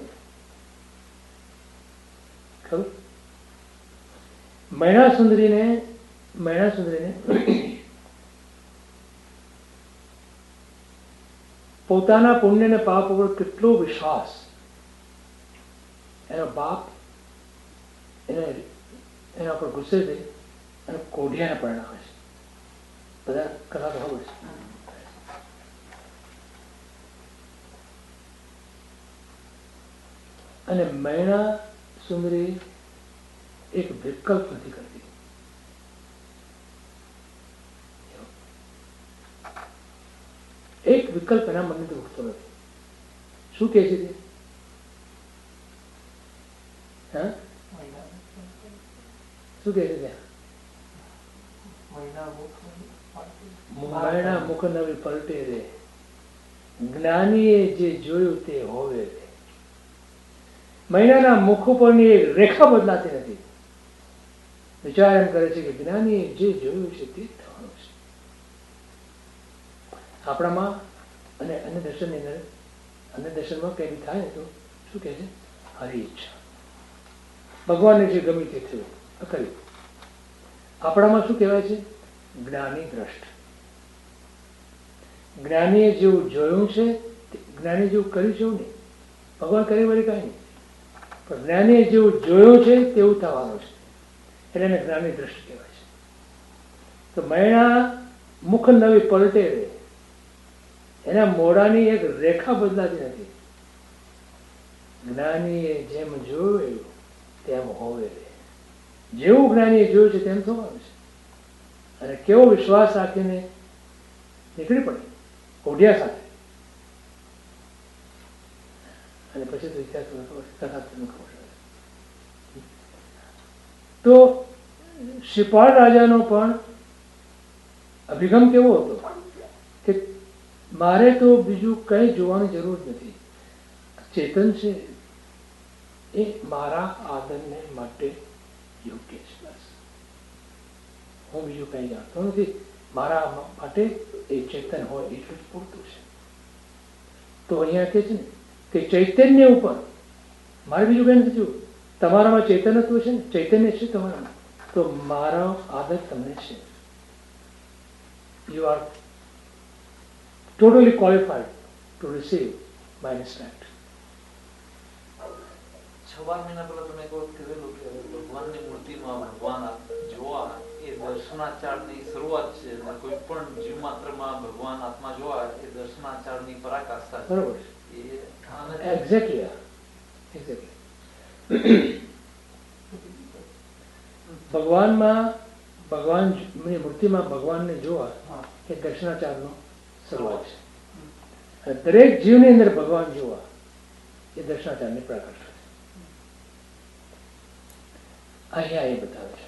ખબર? મૈણા સુંદરીને પોતાના પુણ્ય અને પાપ ઉપર કેટલો વિશ્વાસ. એનો બાપ એના પર ગુસ્સે થઈ અને કોઢિયાને પરણાવે છે. બધા કથા તો ખબર છે. અને મૈણા સુંદરી એક વિકલ્પ નથી કરતી. એક વિકલ્પ એના મનથી ઉઠતો નથી. શું કહે છે તે? હા, શું કહે છે ત્યાં? મૈણા મુખ નવી પલટે રે, જ્ઞાનીએ જે જોયું તે હોવે રે. મૈણાના મુખ ઉપરની એક રેખા બદલાતી નથી. વિચાર એમ કરે છે કે જ્ઞાનીએ જે જોયું છે તે થવાનું છે. આપણામાં અને અન્ય દર્શનમાં કઈ થાય ને તો શું કહે છે? હરી ઈચ્છા, ભગવાનને જે ગમી તે થયું, કર્યું. આપણામાં શું કહેવાય છે? જ્ઞાની દ્રષ્ટ. જ્ઞાનીએ જેવું જોયું છે, જ્ઞાની જેવું કર્યું છે એવું નહીં. ભગવાન કરી વળી કાંઈ નહીં, પણ જ્ઞાનીએ જેવું જોયું છે તેવું થવાનું છે, એટલે એને જ્ઞાની દ્રષ્ટિ કહેવાય છે. તો મૈણા મુખ નવી પલટે રહે, એના મોઢાની એક રેખા બદલાતી નથી. જ્ઞાનીએ જેમ જોયું તેમ હોવે રે. જેવું જ્ઞાનીએ જોયું છે તેમ થવાનું છે. અને કેવો વિશ્વાસ રાખીને નીકળી પડે કોઢિયા સાથે. અને પછી તો ઇતિહાસ કથા તમને ખબર છે. તો શ્રીપાલ રાજાનો પણ અભિગમ કેવો હતો કે મારે તો બીજું કંઈ જોવાની જરૂર નથી. ચેતન છે એ મારા આદરને માટે યોગ્ય છે. બસ હું બીજું કંઈ જાણતો નથી, મારા માટે એ ચેતન હોય એટલું જ પૂરતું છે. તો અહીંયા કહે છે ને કે ચૈતન્ય ઉપર મારે બીજું કંઈ નથી જોવું. તમારામાં ચૈતન્યત્વ છે ને, ચૈતન્ય છે તમારામાં, તો મારો આદર તમને છે. You are totally qualified to receive my respect. 6 મહિના પહેલા તમે એક વખત કહેલું કે ભગવાનની મૂર્તિમાં ભગવાન જોવા એ દર્શનાચારની શરૂઆત છે, અને કોઈ પણ જીવ માત્રમાં ભગવાન આત્મા જોવા એ દર્શનાચારની પરાકાષ્ઠા છે. બરોબર. એક્ઝેક્ટલી એક્ઝેક્ટલી ભગવાનની મૂર્તિમાં ભગવાનને જોવા એ દર્શનાચારનો શરૂઆત છે. અને દરેક જીવની અંદર ભગવાન જોવા એ દર્શનાચારની પ્રકાશ છે. અહીંયા એ બતાવે છે.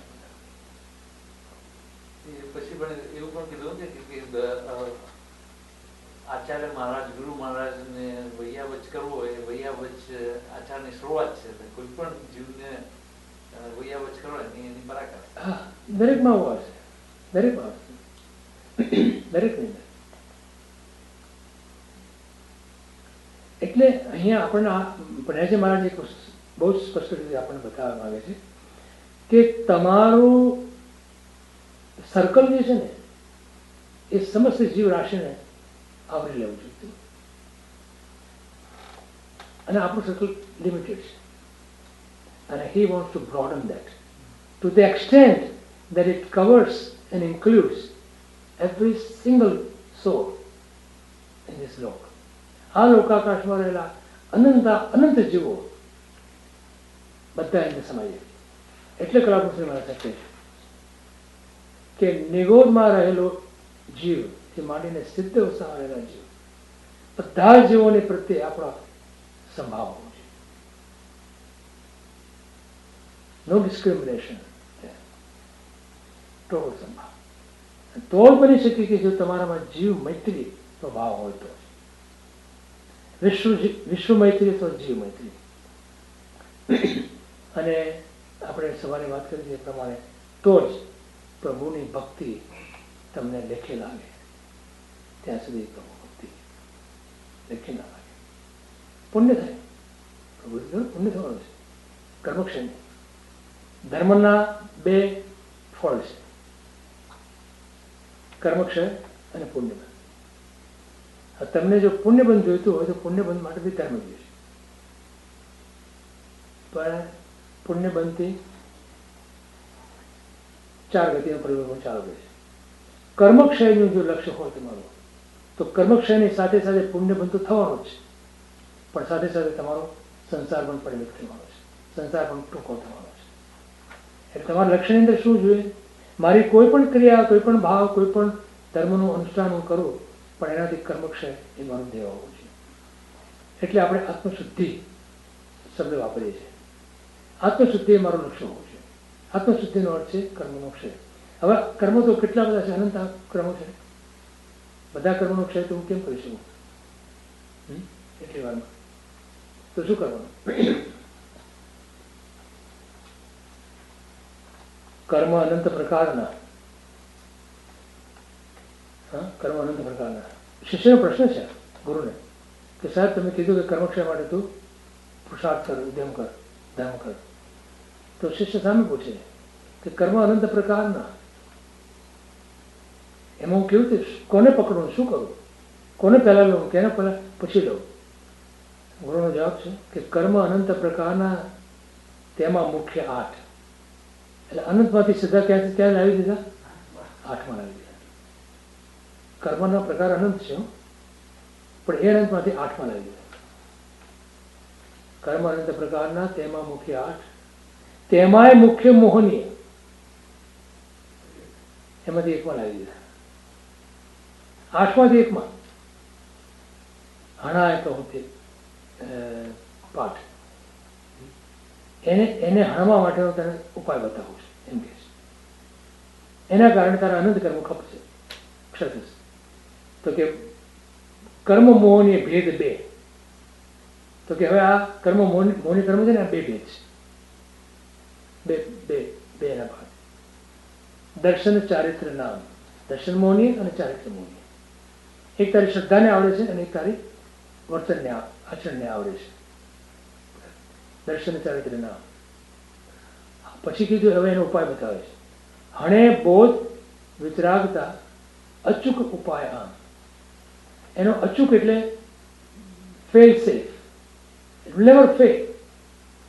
પછી પણ એવું પણ કીધું છે કે આચાર્ય મહારાજ, ગુરુ મહારાજ ને વૈયાવચ કરવો એ વૈયાવચ આચારની શરૂઆત છે. કોઈ પણ જીવને વૈયાવચ કરો એની પરાકાષ્ઠા. હા, દરેકમાં હોવા છે, દરેકમાં દરેકની અંદર. એટલે અહીંયા આપણને ભણ્યાજી મહારાજ એક બહુ જ સ્પષ્ટ રીતે આપણને બતાવવા માંગે છે કે તમારું સર્કલ જે છે ને એ સમસ્ત જીવ રાશિને આવરી લેવું જોઈએ. અને આપણું સર્કલ લિમિટેડ છે, અને he wants to broaden that to the extent that it covers and includes every single soul in this lok. આ લોકાકાશમાં રહેલા અનંત જીવો બધા એને સમાય. એટલે કલાકુંજ મારા સાથે કે નિગોદમાં રહેલો જીવ એ માંડીને સિદ્ધ અવસ્થામાં રહેલા જીવ બધા જીવોને પ્રત્યે આપણા સંભાવ હોવો જોઈએ. નો ડિસ્ક્રિમિનેશન, ટોટલ સંભાવ. તો જ બની શકે કે જો તમારામાં જીવ મૈત્રીનો ભાવ હોય તો, વિશ્વ મૈત્રી તો જીવ મૈત્રી. અને આપણે સવારે વાત કરી એ પ્રમાણે તો જ પ્રભુની ભક્તિ તમને લેખે લાગે. ત્યાં સુધી પ્રભુ ભક્તિ લેખે ના લાગે. પુણ્ય થાય, પ્રભુ પુણ્ય થવાનું છે. કર્મક્ષય ધર્મના બે ફળ છે, કર્મક્ષય અને પુણ્યબંધ. તમને જો પુણ્યબંધ જોઈતું હોય તો પુણ્યબંધ માટે બી ધર્મ જોઈએ. પણ પુણ્યબંધથી 4 ગતિનું પરિવર્તન ચાલુ રહે છે. કર્મક્ષયનું જો લક્ષ્ય હોય તમારું તો કર્મક્ષયની સાથે સાથે પુણ્યબંધ તો થવાનો જ છે, પણ સાથે સાથે તમારો સંસાર પણ પરિમિત થવાનો છે, સંસાર પણ ટૂંકો થવાનો છે. એટલે તમારા લક્ષ્યની અંદર શું જોઈએ? મારી કોઈ પણ ક્રિયા, કોઈ પણ ભાવ, કોઈ પણ ધર્મનું અનુષ્ઠાન હું કરું, પણ એનાથી કર્મક્ષય એ મારું ધ્યેય હોવું જોઈએ. એટલે આપણે આત્મશુદ્ધિ શબ્દ વાપરીએ છીએ. આત્મશુદ્ધિ એ મારું લક્ષ્ય હોવું જોઈએ. આત્મશુદ્ધિનો અર્થ છે કર્મનો ક્ષય. હવે કર્મો તો કેટલા બધા છે, અનંત કર્મો છે. બધા કર્મનો ક્ષય તો હું કેમ કરી શકું એટલી વારમાં? તો શું કરવાનું? કર્મ અનંત પ્રકારના, કર્મ અનંત પ્રકારના. શિષ્યનો પ્રશ્ન છે ગુરુને કે સાહેબ તમે કીધું કે કર્મક્ષય માટે તું પુરુષાર્થ કર, ઉદ્યમ કર, ધર્મ કર. તો શિષ્ય સામે પૂછે કે કર્મ અનંત પ્રકારના, એમાં હું કેવું રીતે કોને પકડું, શું કરું, કોને પહેલા લઉં, કેને પહેલા પછી લઉં? ગુરુનો જવાબ છે કે કર્મ અનંત પ્રકારના, તેમાં મુખ્ય 8. એટલે અનંતમાંથી સીધા ક્યાં લાવી દીધા? 8માં લાવી દીધા. કર્મના પ્રકાર અનંત છે, પણ એ અનંતમાંથી 8માં લાવી દીધા. કર્મ અનંત પ્રકારના, તેમાં મુખ્ય 8, તેમાંય મુખ્ય મોહનીય, એમાંથી 1માં લાવી દીધા. 8માંથી 1માં હણા કહું તે પાઠ, એને હણવા માટેનો તને ઉપાય બતાવું છું એમ કે છે. એના કારણે તારા અનંત કર્મ ખપશે, ક્ષય થશે. તો કે કર્મ મોહની ભેદ 2. તો કે હવે આ કર્મ મોહની કર્મ છે ને, આ 2 ભેદ છે, બે એના ભાગ. દર્શન ચારિત્ર નામ. દર્શન મોહનીય અને ચારિત્ર મોહનીય. એક તારી શ્રદ્ધાને આવડે છે અને એક તારી વર્તનને આચરણને આવડે છે. દર્શન ચારિત્ર નામ. પછી કીધું હવે એનો ઉપાય બતાવે છે. હણે બોધ વિતરાગતા અચૂક ઉપાય આમ. એનો અચૂક એટલે ફેલ સેફ, નેવર ફેલ.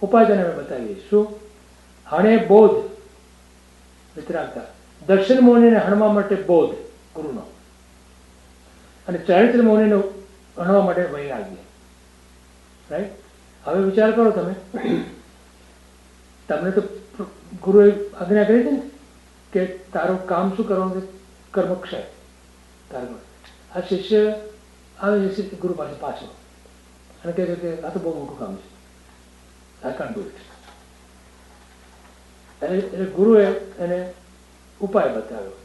ઉપાય તેને અમે બતાવીએ. શું? હણે બોધ વિતરાગતા. દર્શન મોહનીને હણવા માટે બોધ ગુરુનો, અને ચારિત્ર મોહનીને હણવા માટે વૈરાગ્ય. રાઈટ? હવે વિચાર કરો તમે, તમને તો ગુરુએ આજ્ઞા કરી હતી ને કે તારું કામ શું કરવાનું છે? કર્મક્ષય. તારું આ શિષ્ય આવે છે ગુરુ પાસે પાછો અને કહે છે કે આ તો બહુ મોટું કામ છે, આઈ કાન્ટ ડુ ઇટ. એટલે ગુરુએ એને ઉપાય બતાવ્યો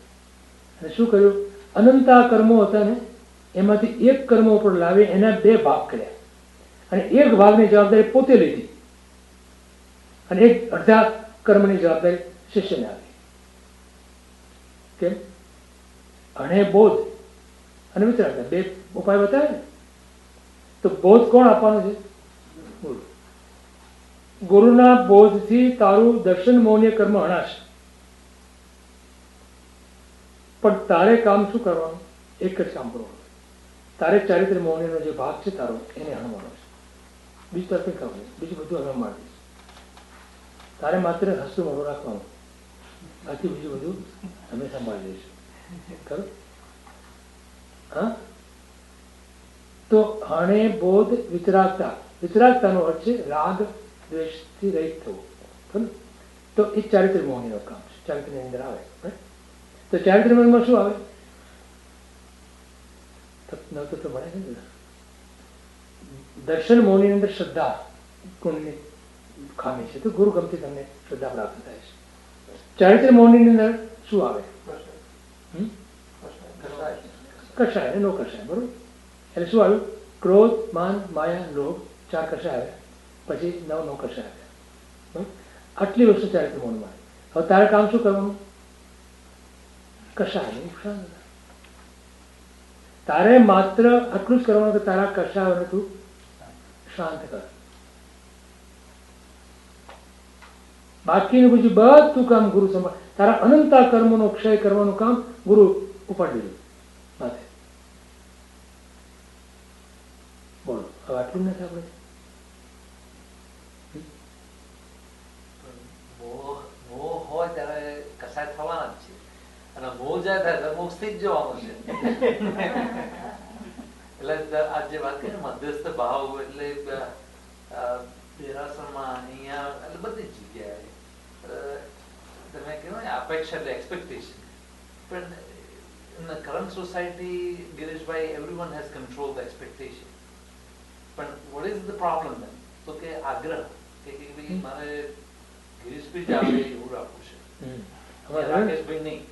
અને શું કર્યું? અનંતા કર્મો હતા ને એમાંથી એક કર્મ ઉપર લાવી એના 2 ભાગ કર્યા અને એક ભાગની જવાબદારી પોતે લીધી અને એક અડધા કર્મની જવાબદારી શિષ્યને આપી. કેમ? અને બોધ અને વિતરાગતા 2 ઉપાય બતાવે ને. તો બોધ કોણ આપવાનો છે? ગુરુ. ગુરુના બોધથી તારું દર્શન મોહનીય કર્મ હણાશે, પણ તારે કામ શું કરવાનું? એક જ કામ કરવાનું. તારે ચારિત્ર મોહનીનો જે ભાગ છે તારો એને હણવાનો છે. બીજું તારે કંઈ કામ નહીં. બીજું બધું અમે મારી દઈશું. તારે માત્ર હસતું મોઢું રાખવાનું, બાકી બીજું બધું અમે સંભાળી દઈશું. ખરું? હા? તો હણે બોધ વિતરાગતા. વિતરાગતાનો અર્થ છે રાગ દ્વેષથી રહિત થવું. ખરું? તો એ ચારિત્ર મોહનીનો કામ છે. ચારિત્રની અંદર આવે. તો ચારિત્ર મોહનમાં શું આવે? નવતત્વ ભણે છે ને. દર્શન મોહનીની અંદર શ્રદ્ધા ગુણની ખામી છે, તો ગુરુ ગમતી તમને શ્રદ્ધા પ્રાપ્ત થાય છે. ચારિત્ર મોહનીની અંદર શું આવે? કષાય, નો કષાય. બરોબર? એટલે શું આવ્યું? ક્રોધ, માન, માયા, લોભ, 4 કષાય આવ્યા, પછી 9 નો કષાય આવ્યા. આટલી વસ્તુ ચારિત્ર મોહનમાં. હવે તારે કામ શું કરવાનું? કષાય શાંત. તારે માત્ર આટલું જ કરવાનું કે તારા કષાયોને તું શાંત કર. બાકીનું બીજું બધું કામ ગુરુ સંભાળ. તારા અનંતા કર્મોનો ક્ષય કરવાનું કામ ગુરુ ઉપાડી દીધું માથે. બોલો, હવે આટલું નથી આપણે? મોહ હોય ત્યારે કસાય થવાના જ છે, અને મોહ જાય ત્યારે મોક્ષ થઈ જ જવાનું છે. એટલે આ જે વાત કરી મધ્યસ્થ ભાવ, એટલે દેરાસરમાં, અહીંયા, એટલે બધી જ જગ્યાએ તમે કહેવાય અપેક્ષા એટલે એક્સપેક્ટેશન. પણ in the current society, Girishbhai, everyone has controlled the expectation. But what is the problem then? તો કે આગ્રહ કે ભાઈ મારે ગિરીશભાઈ જ આવે એવું રાખવું છે, રાકેશભાઈ નહીં.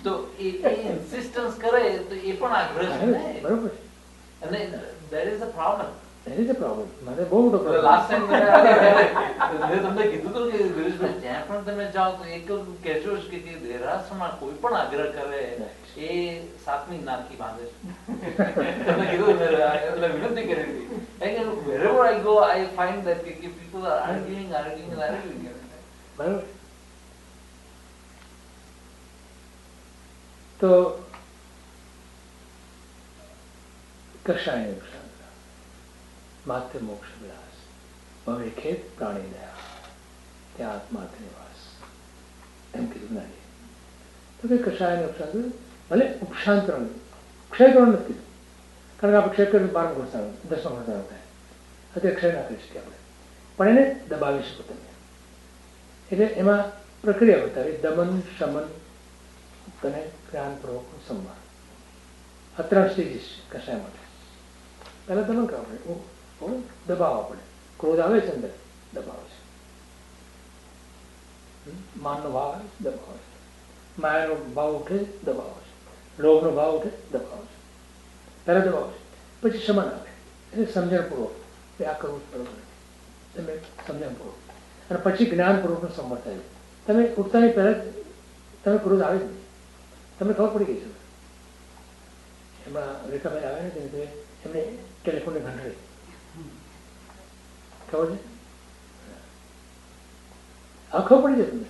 તો એ ઇન્સિસ્ટન્સ કરે તો એ પણ આગ્રહ છે ને. બરોબર. અને that is the problem. That is the problem. મારે બહુ મોટો problem. લાસ્ટ ટાઈમ મેં તમને કીધું હતું કે ગિરીશભાઈ જ્યાં પણ તમે જાઓ તો એક કહેજો જ કે દેરાસરમાં કોઈ પણ આગ્રહ કરે એ 7મી નાખી બાંધે છે. તમને કીધું એટલે વિનંતી કરી હતી. Wherever I go, I find that people are arguing. બરાબર. તો કષાય નુકસાન માત્ર મોક્ષ વિલાસ હવે ખેત પ્રાણી દયા ત્યાં આત્માર્થ નિવાસ એમ કીધું ના. તો કે કષાય નુકસાન ભલે ઉપશાંતરણ ક્ષયકરણ નથી કીધું, કારણ કે આપણે ક્ષય કરી 12 ઘોષણા 10મા ઘોષણા થાય અત્યારે ક્ષય ના કરી શકીએ આપણે, પણ એને દબાવી શકો તમે. એટલે એમાં પ્રક્રિયા બતાવી દમન, શમન અને જ્ઞાનપૂર્વકનું સંભાળ. આ 3 સ્ટેજીસ છે કષાય માટે. પહેલાં દમન કરવા પડે, દબાવવા પડે. ક્રોધ આવે છે અંદર, દબાવે છે. માનનો ભાવ આવે છે, દબાવે છે. માયાનો ભાવ ઉઠે, દબાવે છે. લોભનો ભાવ ઉઠે, દબાવે છે. પહેલાં દબાવે છે, પછી શમન આવે એટલે સમજણપૂર્વક કે આ કરવું બરોબર નથી, તમે સમજણપૂર્વક, અને પછી જ્ઞાનપૂર્વકનું સંભાળ થાય. તમે ઉઠતાની પહેલાં તમે ક્રોધ આવે જ નહીં. તમને ખબર પડી ગઈ છે. એમાં રેખાભાઈ આવ્યા ને તે એમને ટેલિફોનની ઘંટડી ખબર છે. હા ખબર પડી જાય તમને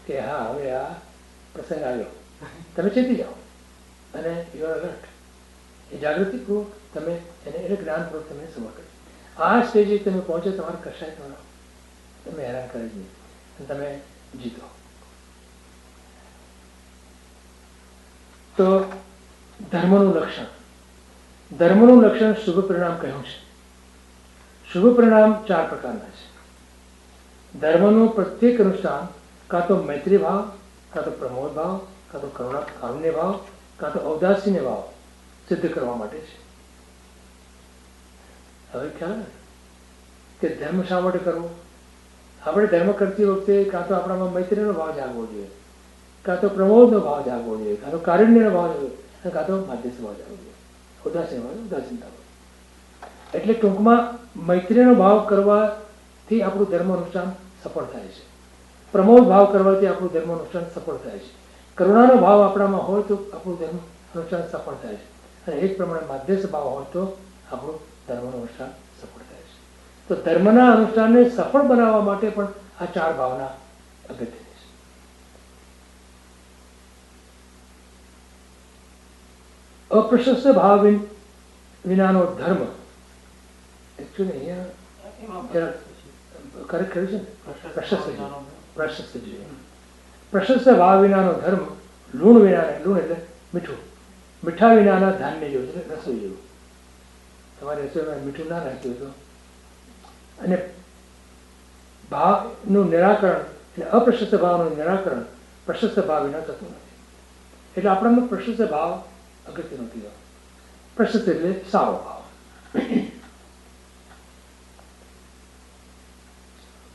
કે હા હવે આ પ્રસંગ આવ્યો. તમે ચેતી જાઓ અને યુ આર અલર્ટ. એ જાગૃતિપૂર્વક તમે એને એટલે જ્ઞાનપૂર્વક તમે સમજ કરો. આ સ્ટેજે તમે પહોંચો તમારા કશાય તમારો તમે હેરાન કરે જ નહીં અને તમે જીતો. તો ધર્મનું લક્ષણ, ધર્મનું લક્ષણ શુભ પરિણામ કહ્યું છે. શુભ પરિણામ 4 પ્રકારના છે. ધર્મનું પ્રત્યેક અનુષ્ઠાન કાં તો મૈત્રી ભાવ, કાં તો પ્રમોદ ભાવ, કાં તો કરુણા કારુણ્ય ભાવ, કાં તો ઔદાસીન્ય ભાવ સિદ્ધ કરવા માટે છે. હવે ખ્યાલ ને કે ધર્મ શા માટે કરવો? આપણે ધર્મ કરતી વખતે કાં તો આપણામાં મૈત્રીનો ભાવ જાગવો જોઈએ, કાં તો પ્રમોદનો ભાવ જાગવો જોઈએ, કાં તો કારુણ્યનો ભાવ જાગવો જોઈએ, કાં તો માધ્યસ્થ ભાવ જાગવો જોઈએ, ઉદાસીનતા ભાવ. એટલે ટૂંકમાં મૈત્રીનો ભાવ કરવાથી આપણું ધર્મ અનુષ્ઠાન સફળ થાય છે. પ્રમોદ ભાવ કરવાથી આપણું ધર્મ અનુષ્ઠાન સફળ થાય છે. કરુણાનો ભાવ આપણામાં હોય તો આપણું ધર્મ અનુષ્ઠાન સફળ થાય છે. અને એ જ પ્રમાણે માધ્યસ્થ ભાવ હોય તો આપણું ધર્મનું અનુષ્ઠાન સફળ થાય છે. તો ધર્મના અનુષ્ઠાનને સફળ બનાવવા માટે પણ આ 4 ભાવના અગત્યની છે. અપ્રશસ્ત ભાવ વિનાનો ધર્મ, એકચ્યુઅલી અહીંયા કરેક્ટ કર્યું છે ને, પ્રશસ્ત જોઈએ. પ્રશસ્ત ભાવ વિનાનો ધર્મ લૂણ વિના, લૂણ એટલે મીઠું, મીઠા વિનાના ધાન્ય જેવું છે, રસોઈ જેવું. તમારે રસોઈમાં મીઠું ના નાખ્યું તો અને ભાવનું નિરાકરણ એટલે અપ્રશસ્ત ભાવનું નિરાકરણ પ્રશસ્ત ભાવ વિના થતું નથી. એટલે આપણામાં પ્રશસ્ત ભાવ અગત્ય નથી. પ્રશસ્ત એટલે સારો ભાવ.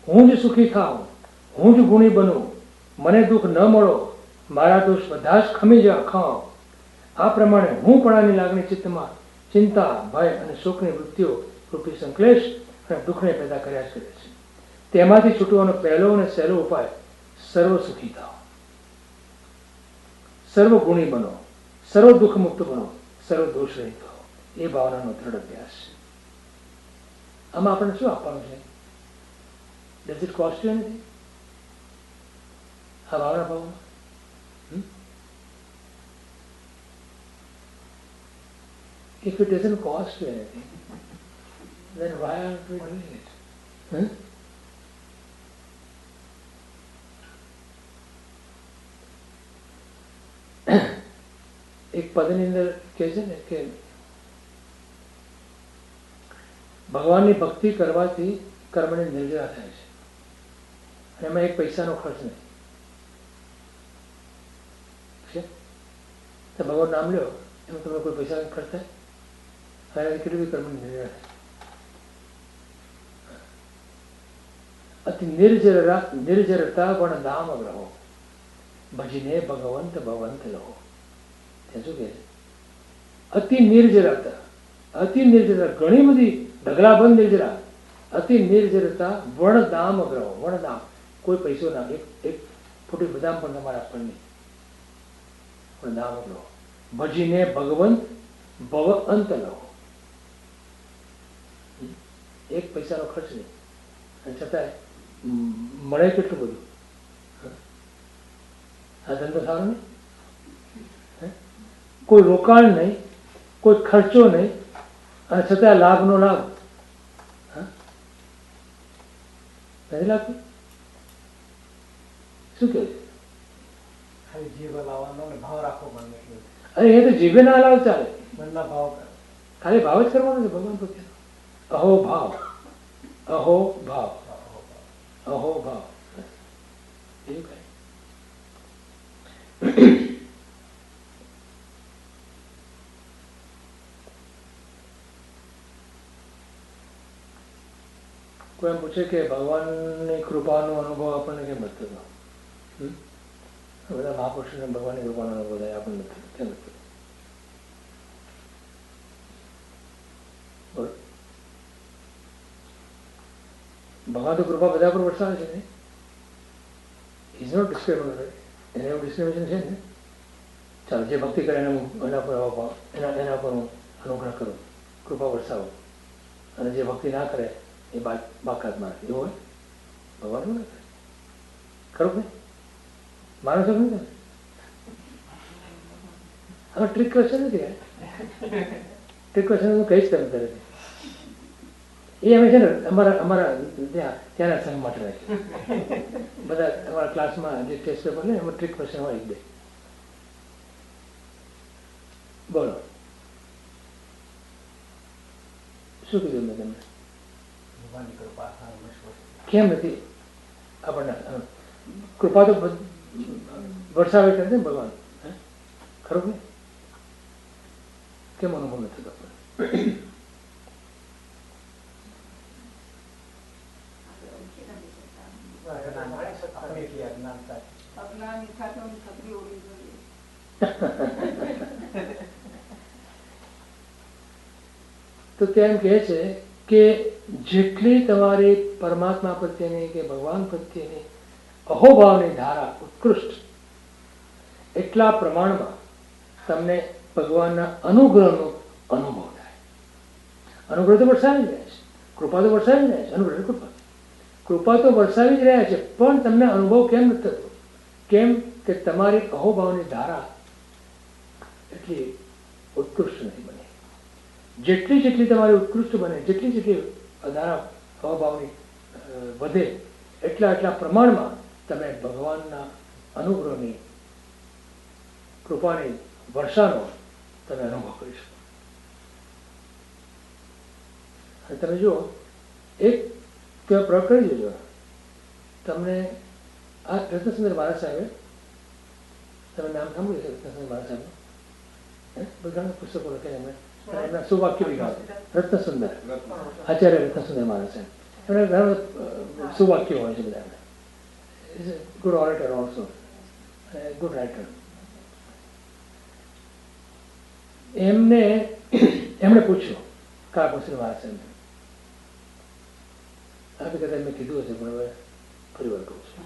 હું જ સુખી થાઉં, હું જ ગુણી બનું, મને દુઃખ ન મળો, મારા દોષ બધા જ ખમી જા ખાઓ. આ પ્રમાણે હું પણાની લાગણી ચિત્તમાં ચિંતા, ભય અને શોકની વૃત્તિઓ રૂપી સંકલેશ અને દુઃખને પેદા કર્યા જ કરે છે. તેમાંથી છૂટવાનો પહેલો અને સહેલો ઉપાય સર્વ સુખી થાઓ, સર્વ ગુણી બનો, સર્વ દુઃખ મુક્ત બનો, સર્વ દોષ રહિત થાઓ. એ ભાવનાનો દ્રઢ અભ્યાસ છે. આમાં આપણને શું આપવાનું છે? Does it cost you anything? આ ભાવના ભાવમાં if it doesn't cost you anything, then why aren't we doing it? એક પદની અંદર કહે છે ને કે ભગવાનની ભક્તિ કરવાથી કર્મની નિર્જરા થાય છે અને એમાં એક પૈસાનો ખર્ચ નહીં છે. તો ભગવાન નામ લ્યો એમાં તમને કોઈ પૈસા ખર્ચ થાય? હવે કેટલી બી કર્મની નિર્જરા થાય. અતિ નિર્જરતા પણ દામ ગ્રહો, ભજીને ભગવંત ભવંત લહો. ત્યાં શું કહે છે? અતિ નિર્જરતા, અતિ નિર્જરતા, ઘણી બધી ઢગલાબંધ નિર્જરા, અતિ નિર્જરતા વણદામ ગ્રહો. વણદામ કોઈ પૈસો ના, એક ફૂટી બદામ પણ તમારે આપવાનું નહીં. વણદામ ગ્રહો, ભજીને ભગવંત ભવ અંત લહો. એક પૈસાનો ખર્ચ નહીં અને છતાંય મળે કેટલું બધું. આ ધંધો સારો નહીં. કોઈ રોકાણ નહીં, કોઈ ખર્ચો નહીં અને છતાં લાભનો લાભ. નથી લાગતું? શું કહે છે? અરે એ તો જીભે ના લાવ ચાલે, મનના ભાવ ખાલી ભાવ જ કરવાનો છે ભગવાન પ્રત્યેનો. અહો ભાવ, અહો ભાવ, અહો ભાવ. એવું કઈ કોઈ એમ પૂછે કે ભગવાનની કૃપાનો અનુભવ આપણને કેમ નથી થતો? બધા મહાપુરુષોને ભગવાનની કૃપાનો અનુભવ થાય, આપણને નથી, કેમ નથી? ભગવાન તો કૃપા બધા પર વરસાવે છે ને. ઇઝ નોટ ડિસ્ક્રાઇબેબલ એને એવું ડિસ્ક્રિમિનેશન છે ને. ચાલો, જે ભક્તિ કરે એના પર એના પર હું અનુગ્રહ કરું, કૃપા વરસાવો, અને જે ભક્તિ ના કરે એ બાકાત મારે, એવું હોય? ભગવાન એવું ના કરે. ખરું ને? માનો છો ને? હવે ટ્રીક ક્વેશ્ચન નથી. ટ્રીક ક્વેશ્ચન હું કહીશ તમે કરે છે એ અમે છે ને અમારા ત્યાંના સંઘ માટે રાખીએ. બધા અમારા ક્લાસમાં જે ટેસ્ટ પેપર લે એમાં ટ્રીક ક્વેશ્ચન હોય 1-2. બોલો, શું કીધું મેં તમને? કેમ નથી આપણને કૃપા તો વરસાવે કરે છે ને ભગવાન? ખરું ને? કેમ અનુભવ નથી થતો? તો તેમ કહે છે કે જેટલી તમારી પરમાત્મા પ્રત્યેની કે ભગવાન પ્રત્યેની અહોભાવની ધારા ઉત્કૃષ્ટ, એટલા પ્રમાણમાં તમને ભગવાનના અનુગ્રહનો અનુભવ થાય. અનુગ્રહ તો વરસાવી જ રહ્યા છે, કૃપા તો વરસાવી જ રહ્યા છે. અનુગ્રહ કૃપા તો વરસાવી જ રહ્યા છે, પણ તમને અનુભવ કેમ નથી થતો? કેમ કે તમારી અહોભાવની ધારા એટલી ઉત્કૃષ્ટ નથી બની. જેટલી તમારી ઉત્કૃષ્ટ બને, જેટલી ધારા અહોભાવની વધે, એટલા પ્રમાણમાં તમે ભગવાનના અનુગ્રહની, કૃપાની વર્ષાનો તમે અનુભવ કરી શકો. અને તમે જુઓ, એક તમે પ્રયોગ કરી દેજો. તમને આ રત્નસુંદર મહારાજ સાહેબે, તમે નામ સાંભળ્યું છે રત્નસુંદર મહારાજ સાહેબ? બધા પુસ્તકો લખે એમણે, એમના સુવાક્યો લખ્યા. રત્નસુંદર આચાર્ય રત્નસુંદર મહારાજ સાહેબ, એમણે ઘણા સુવાક્યો હોય છે બધા. Is a good orator also, good writer. એમણે પૂછ્યું કાળભૂષણ મહારાજ સાહેબ, આ બી કદાચ મેં કીધું હશે પણ હવે ફરી વાર કહું છું.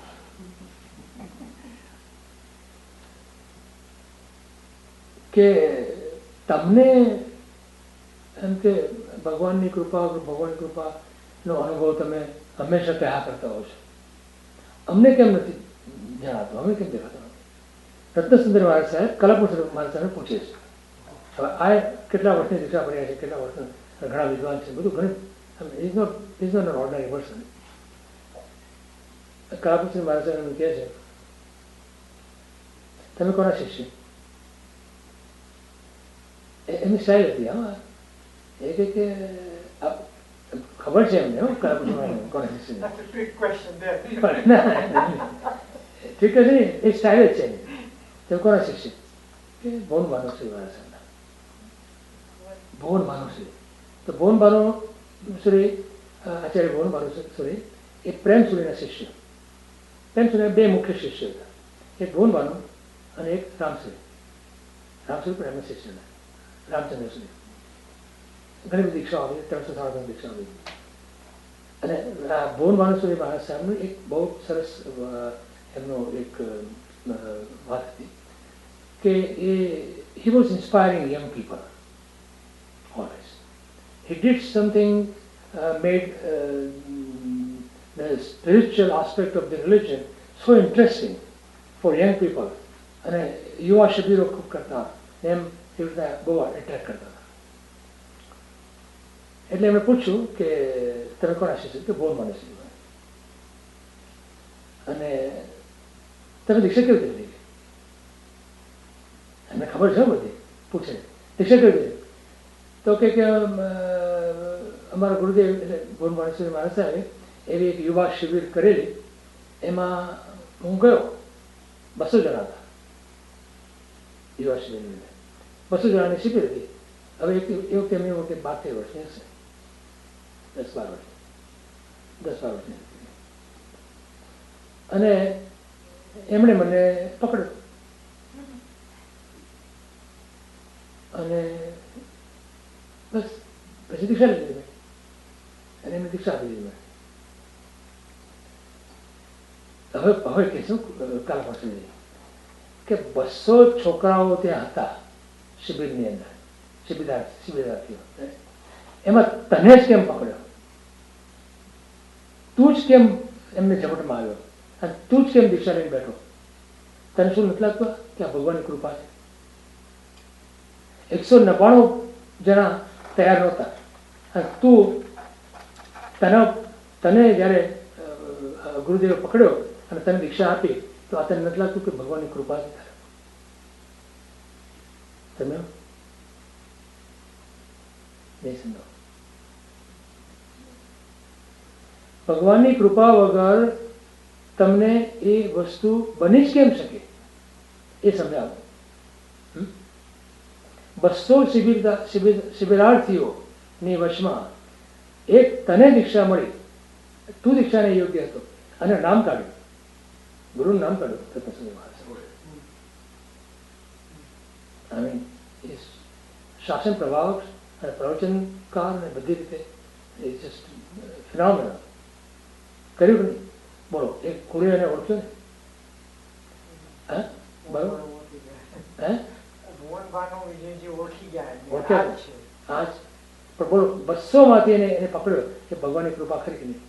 કે તમને એમ કે ભગવાનની કૃપાનો અનુભવ તમે હંમેશા કહ્યા કરતા હો છો, અમને કેમ નથી જણાતો? અમે કેમ દેખાતો નથી? રત્નસુંદર મહારાજ સાહેબ કલાભૂષણ મહારાજ સાહેબ પૂછે છે. હવે આ કેટલા વર્ષની દીક્ષા પડ્યા છે, કેટલા વર્ષ, ઘણા વિદ્વાન છે, બધું ઘણું. Is not an ordinary person. કલાભૂષણ મહારાજ સાહેબ એમ કહે છે, તમે કોના શિષ્ય? એમની સ્ટાઇલ હતી. હા, એ કે ખબર છે એમને કોના શિષ્ય. ઠીક છે ને, એ સ્ટાઇલ જ છે. તમે કોના શિષ્ય? કે ભોન ભાનુશ્રી મહારાજ સાહેબ. ભુવન ભાનુશ્રી. તો ભુવન ભાનુશ્રી, આચાર્ય ભુવન ભાનુશ્રી એ પ્રેમસુરીના શિષ્ય. પ્રેમસુરીના 2 મુખ્ય શિષ્ય હતા, એક ભુવન ભાનુ અને એક રામસુરી. રામસુરી પણ એમના શિષ્ય હતા, રામચંદ્રસુરી. ઘણી બધી દીક્ષાઓ આવી, 300 દીક્ષા આવી. અને ભુવન ભાનુશ્રી મહારાજ સાહેબનું એક બહુ સરસ એમનો એક વાત હતી કે he was inspiring young people. Always. He did something, made the spiritual aspect of the religion so interesting for young people. અને યુવા શિબિરો ખૂબ કરતા, એમ એ રીતે બહુ એટ્રેક્ટ કરતા હતા. એટલે એમણે પૂછ્યું કે તમે કોના શિષ્ય? કે ભુવન ભાનુશ્રી. અને તમે દીક્ષા કેવી રીતે લીધી? એમને ખબર છે બધી. પૂછે દીક્ષા કેવી રીતે? તો કે અમારા ગુરુદેવ એટલે ભુવન ભાનુશ્રી મહારાજ સાહેબે એવી એક યુવા શિબિર કરેલી, એમાં હું ગયો. 200 જણા હતા યુવા શિબિરની અંદર. 200 જણાની શિબિર હતી. હવે એ વખતે એમની વખતે 72 વર્ષની હશે, 10-12 વર્ષની. અને એમણે મને પકડ્યો અને બસ પછી દીક્ષા લીધી મેં, અને એમને દીક્ષા આપી દીધી મેં. હવે કે શું કાલ પાછળ કે 200 છોકરાઓ ત્યાં હતા શિબિરની અંદર, શિબિરાર્થીઓ. એમાં તને જ કેમ પકડ્યો? તું જ કેમ એમને ઝપટમાં આવ્યો અને તું જ કેમ દીક્ષા લઈને બેઠો? તને શું નથી લાગતું કે આ ભગવાનની કૃપા છે? 199 જણા તૈયાર નહોતા અને તને જ્યારે ગુરુદેવે પકડ્યો અને તને દીક્ષા આપી તો આ તને નથી લાગતું કે ભગવાનની કૃપા છે? તમે નહીં સમજો. ભગવાનની કૃપા વગર તમને એ વસ્તુ બની જ કેમ શકે એ સમજાવો. 200 શિબિરાર્થીઓની વશમાં એક તને દીક્ષા મળી, તું દીક્ષાને યોગ્ય હતો અને નામ કાઢ્યું, ગુરુનું નામ કાઢ્યું તત્વસંગી મહારાજ. એ શાસન પ્રભાવક અને પ્રવચનકાર અને બધી રીતે ફિનોમિનલ કર્યું કે નહીં? બોલો, એક કુડી એને ઓળખ્યો ને? હા, બરોબર. હે, ઓળખ્યો હા જ. પણ બોલો, 200 માંથી એને પકડ્યો કે ભગવાનની કૃપા ખરી કે નહીં?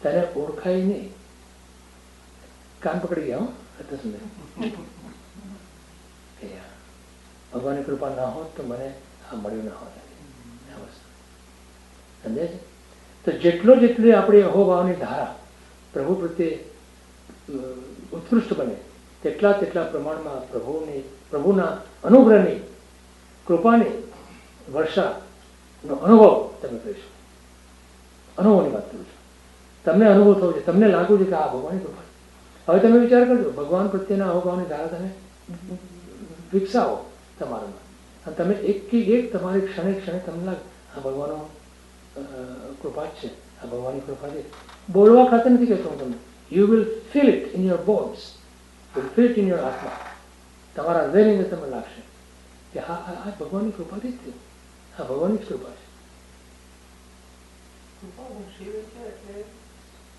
તને ઓળખાય નહીં, કાન પકડી ગયા. ભગવાનની કૃપા ના હોત તો મને આ મળ્યું ના હોત. સમજે છે? તો જેટલી આપણી અહોભાવની ધારા પ્રભુ પ્રત્યે ઉત્કૃષ્ટ બને તેટલા પ્રમાણમાં પ્રભુના અનુગ્રહની કૃપાની વર્ષાનો અનુભવ તમે કરીશું. અનુભવની વાત કરું છું. તમને અનુભવ થયો છે, તમને લાગ્યું છે કે આ ભગવાનની કૃપા. હવે તમે વિચાર કરજો, ભગવાન પ્રત્યેના અહોભાવની ધારા તમે વિકસાવો તમારામાં અને તમે એક તમારી ક્ષણે તમને લાગે આ ભગવાનનો કૃપા જ છે, આ ભગવાનની કૃપા છે. બોલવા ખાતે નથી કહેતો હું તમને. You will feel it in your bones, you will feel it in your આત્મા. તમારા હૃદયની અંદર તમને લાગશે કે હા આ ભગવાનની કૃપાથી જ થયું, આ ભગવાનની જ કૃપા છે.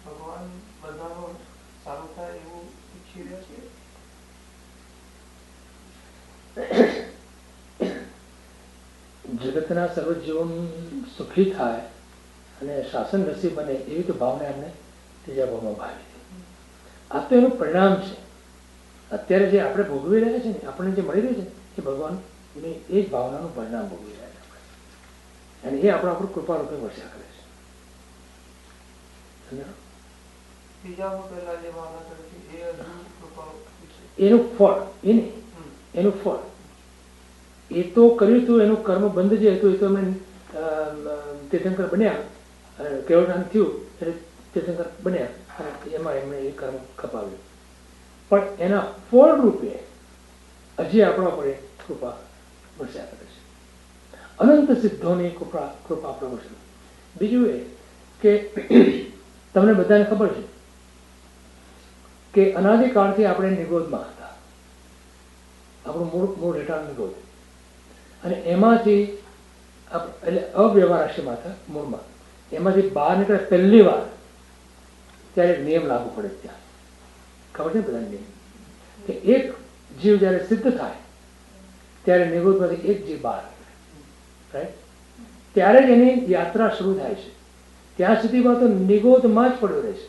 ભગવાન બધાનું સારું થાય એવું ઈચ્છી રહ્યા છીએ. જગતના સર્વ જીવન સુખી થાય અને શાસન રસી બને એવી તો ભાવના એમને ત્રીજા ભાવમાં ભાવી હતી. આ તો એનું પરિણામ છે. અત્યારે જે આપણે ભોગવી રહ્યા છે ને, આપણને જે મળી રહ્યું છે એ ભગવાનની એ જ ભાવનાનું પરિણામ ભોગવી રહ્યા છે આપણે, અને એ આપણા ઉપર કૃપા રૂપે વર્ષા કરે છે. એનું ફળ એનું ફળ એ તો કર્યું હતું, એનું કર્મ બંધ જે હતું એ તો એમણે તીર્થંકર બન્યા, કેવળદાન થયું એટલે તીર્થંકર બન્યા અને એમાં એમણે એ કર્મ ખપાવ્યું. પણ એના ફળ રૂપે હજી આપણા પર કૃપા વર્ષા કરે છે, અનંત સિદ્ધોની કૃપા પ્રવર્ષણ. બીજું એ કે તમને બધાને ખબર છે કે અનાદિકાળથી આપણે નિગોદમાં હતા, આપણું મૂળ રહેઠાણ નિગોદ, અને એમાંથી એટલે અવ્યવહાર રાશિમાં હતા મૂળમાં. એમાંથી બહાર નીકળે પહેલી વાર ત્યારે એક નિયમ લાગુ પડે. ત્યાં ખબર છે બધા નિયમ કે એક જીવ જ્યારે સિદ્ધ થાય ત્યારે નિગોદમાંથી એક જીવ બહાર નીકળે, રાઈટ? ત્યારે જ એની યાત્રા શરૂ થાય છે. ત્યાં સુધીમાં તો નિગોદમાં જ પડ્યો રહે છે.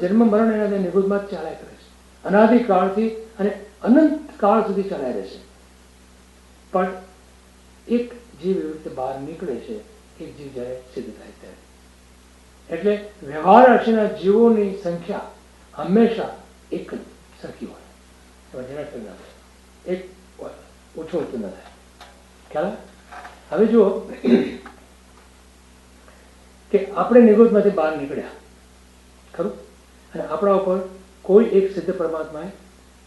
જન્મ મરણ એના નિગોદમાં જ ચાલ્યા કરે છે, અનાદિકાળથી અને અનંત કાળ સુધી ચાલ્યા રહેશે. પણ એક જીવ એવી રીતે બહાર નીકળે છે, એક જીવ જ્યારે સિદ્ધ થાય ત્યારે. એટલે વ્યવહાર રાશિના જીવોની સંખ્યા હંમેશા એક જ સરખી હોય, એમાં જરા ના થાય, એક ઓછો ઓછું ન થાય. ખ્યાલ? હવે જુઓ કે આપણે નિગોદમાંથી બહાર નીકળ્યા ખરું, અને આપણા ઉપર કોઈ એક સિદ્ધ પરમાત્માએ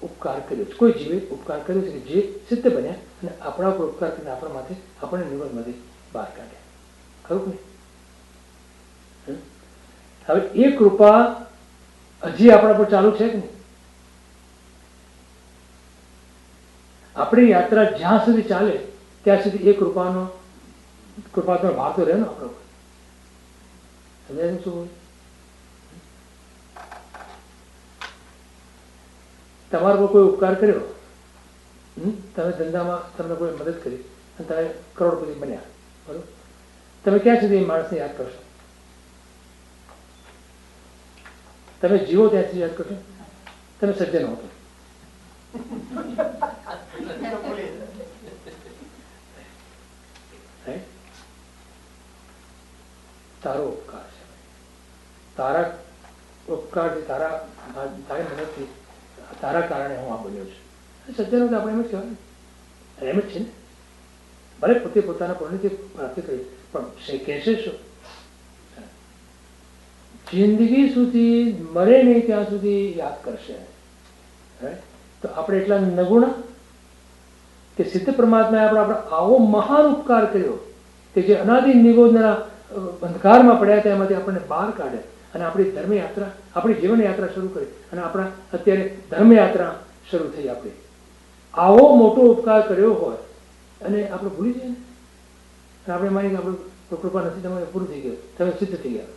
ઉપકાર કર્યો છે, કોઈ જીવે ઉપકાર કર્યો છે કે જે સિદ્ધ બન્યા અને આપણા ઉપર ઉપકાર કરીને આપણામાંથી આપણને નિગોદમાંથી બહાર કાઢ્યા, ખરું કે નહીં? હવે એ કૃપા હજી આપણા પર ચાલુ છે કે નહીં? આપણી યાત્રા જ્યાં સુધી ચાલે ત્યાં સુધી એ કૃપાનો ભાર તો રહે ને આપણા ઉપર. સમજાય શું બોલ? તમારો કોઈ ઉપકાર કર્યો, તમે ધંધામાં તમને કોઈ મદદ કરી અને તમે કરોડપતિ બન્યા, બરોબર? તમે ક્યાં સુધી એ માણસને યાદ કરશો? તમે જીવો ત્યાં સુધી યાદ કરશો? તમે સજ્જન હો તો તારો ઉપકાર છે, તારા ઉપકારથી, તારી મદદથી, તારા કારણે હું આ બન્યો છું. સજ્જનો તો આપણે એમ જ કહેવાય, એમ જ છે ને. ભલે પોતે પોતાના પુણ્યથી પ્રાપ્તિ કરી, પણ કહેશે શું? જિંદગી સુધી મરે નહીં ત્યાં સુધી યાદ કરશે. તો આપણે એટલા નગુણા કે સિદ્ધ પરમાત્માએ આપણે આવો મહાન ઉપકાર કર્યો કે જે અનાદિ નિરોધના અંધકારમાં પડ્યા હતા એમાંથી આપણને બહાર કાઢે અને આપણી ધર્મયાત્રા, આપણી જીવનયાત્રા શરૂ કરી અને આપણા અત્યારે ધર્મયાત્રા શરૂ થઈ. આપણે આવો મોટો ઉપકાર કર્યો હોય અને આપણે ભૂલી જઈએ ને, આપણે માની કે આપણું કૃપા નથી, તમે પૂરું થઈ ગયું, તમે સિદ્ધ થઈ ગયા.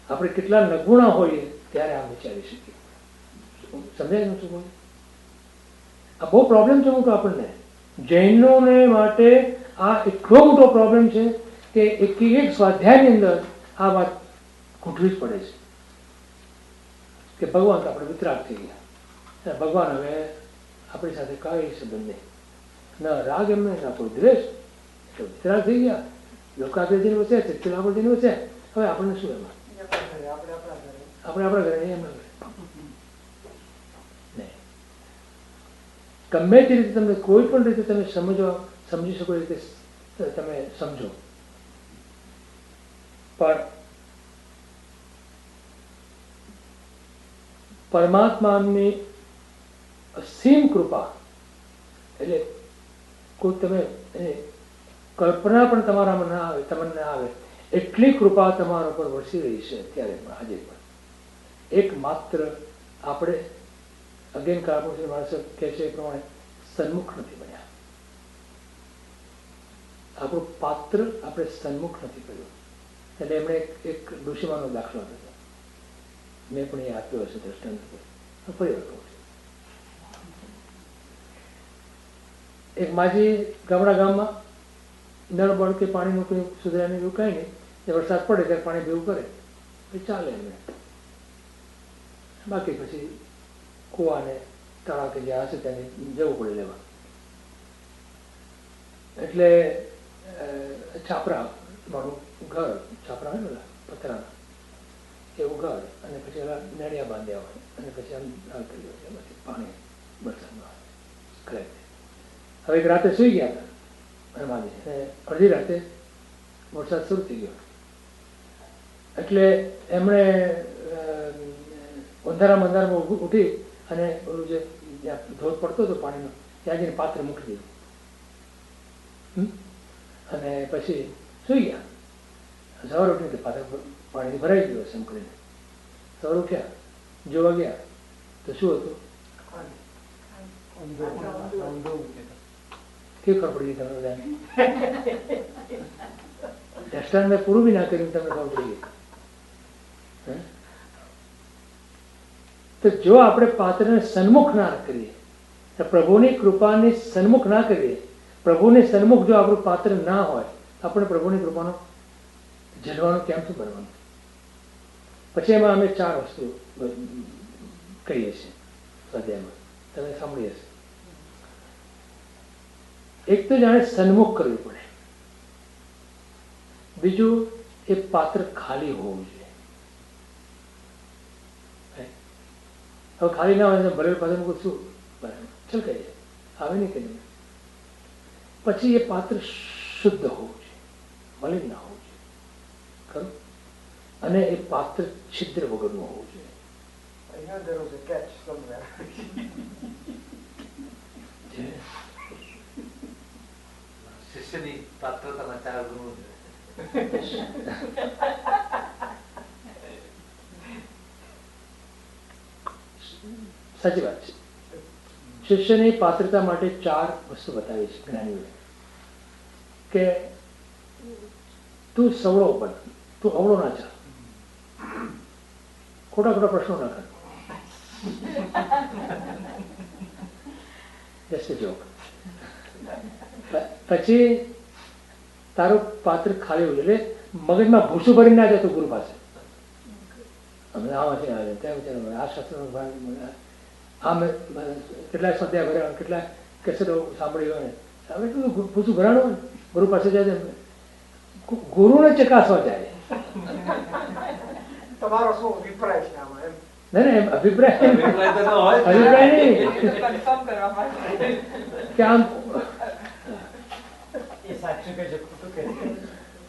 આપણે કેટલા નગુણા હોઈએ ત્યારે આમ વિચારી શકીએ. સમજાય ને શું બોલે? આ બહુ પ્રોબ્લેમ છે મોટો આપણને. જૈનોને માટે આ એટલો મોટો પ્રોબ્લેમ છે કે એક સ્વાધ્યાયની અંદર આ વાત ઘૂંટવી જ પડે છે કે ભગવાન તો આપણે વિતરાગ થઈ ગયા, ભગવાન હવે આપણી સાથે કઈ સંબંધ નહીં, ના રાગ એમને ના કોઈ દ્વેષ, વિતરાગ થઈ ગયા, લોકાગ્રજીને વસે, ચિત્તલાપતિને વસે, હવે આપણને શું એમાં? આપણે આપણા ઘરે નહીં, એમના ઘરે નહીં. ગમે તે રીતે તમને કોઈ પણ રીતે તમે સમજી શકો એ રીતે તમે સમજો, પણ પરમાત્માની અસીમ કૃપા એટલે કોઈ તમે કલ્પના પણ તમારામાં ના આવે, તમને ના આવે એટલી કૃપા તમારા ઉપર વરસી રહી છે અત્યારે પણ, આજે પણ. એકમાત્ર આપણે અગેન કાળમુખી માણસો કહે છે એ પ્રમાણે સન્મુખ નથી બન્યા. આપણું પાત્ર આપણે સન્મુખ નથી કર્યું. એટલે એમણે એક ઋષિમાનો દાખલો આપ્યો, મેં પણ એ આપ્યો હશે દ્રષ્ટાંત, ફરી વાર કહું છું. એક માજી ગામમાં નળ બળ કે પાણીનું કોઈ સુધારાને એવું કાંઈ નહીં, જે વરસાદ પડે ત્યારે પાણી ભેગું કરે એ ચાલે એમને, બાકી પછી કૂવાને તળાવ કે જ્યાં હશે તેને જવું પડે લેવા. એટલે છાપરા મારું ઘર, છાપરા હોય ને પતરાના એવું ઘર, અને પછી એવા નળિયા બાંધ્યા હોય અને પછી આમ હાલ કરી હોય એમાંથી પાણી વરસાદમાં કરે. હવે એક રાતે સુઈ ગયા હતા માજી, અડધી રાતે વરસાદ શરૂ થઈ ગયો એટલે એમણે અંધારામાં ઉઠી અને ઓલું જે જ્યાં ધોધ પડતો હતો પાણીનો ત્યાં જઈને પાત્ર મૂકી દીધું અને પછી સુઈ ગયા. સવાર ઉઠીને પાત્ર પાણીથી ભરાઈ ગયો હશે એમ કરીને સવાર ઉઠ્યા, જોવા ગયા તો શું હતું? કેવી ખબર પડી ગઈ તમને બધાને? દર્શન મેં પૂરું બી ના કર્યું, તમને ખબર પડી ગઈ. તો જો આપણે પાત્રને સન્મુખ ના કરીએ, તો પ્રભુની કૃપાની સન્મુખ ના કરીએ, પ્રભુની સન્મુખ જો આપણું પાત્ર ના હોય તો આપણે પ્રભુની કૃપાનો જલવાનું કેમથી બનવાનું? પછી એમાં અમે 4 વસ્તુ કહીએ છીએ સ્વાધ્યાયમાં, તમે સાંભળી હશે. એક તો જાણે સન્મુખ કરવું પડે, બીજું એ પાત્ર ખાલી હોવું જોઈએ. હવે ખાલી ના હોય ભરેલ પાત્ર મૂકું શું છલકાઈ જાય, આવે નહીં કે. પછી એ પાત્ર શુદ્ધ હોવું જોઈએ, મલિન ના હોવું જોઈએ, ખરું? અને એ પાત્ર છિદ્ર વગરનું હોવું જોઈએ. શિષ્યની પાત્રતાના 4 ગુણો છે. સાચી વાત છે. શિષ્યની પાત્રતા માટે 4 વસ્તુ બતાવી છે જ્ઞાનીઓએ કે તું સવળો બન, તું અવળો ના ચાલ, ખોટા પ્રશ્નો ના કર, જસ્ટ જોક. પછી તારું પાત્ર ખાલી હોય એટલે મગજમાં ભૂસું ભરી ના જતું ગુરુ પાસે. અમે આમાં છે ત્યાં વિચાર આ શાસ્ત્રનો ભાગ આમ કેટલાક સ્વાધ્યાય ભર્યા, કેટલાક કેસેટો સાંભળી હોય ને હવે એટલું ભૂસું ભરાણું હોય ગુરુ પાસે જાય, ગુરુને ચકાસવા જાય. તમારો શું અભિપ્રાય છે આમાં એમ? નહીં એમ અભિપ્રાય નહીં કે આમ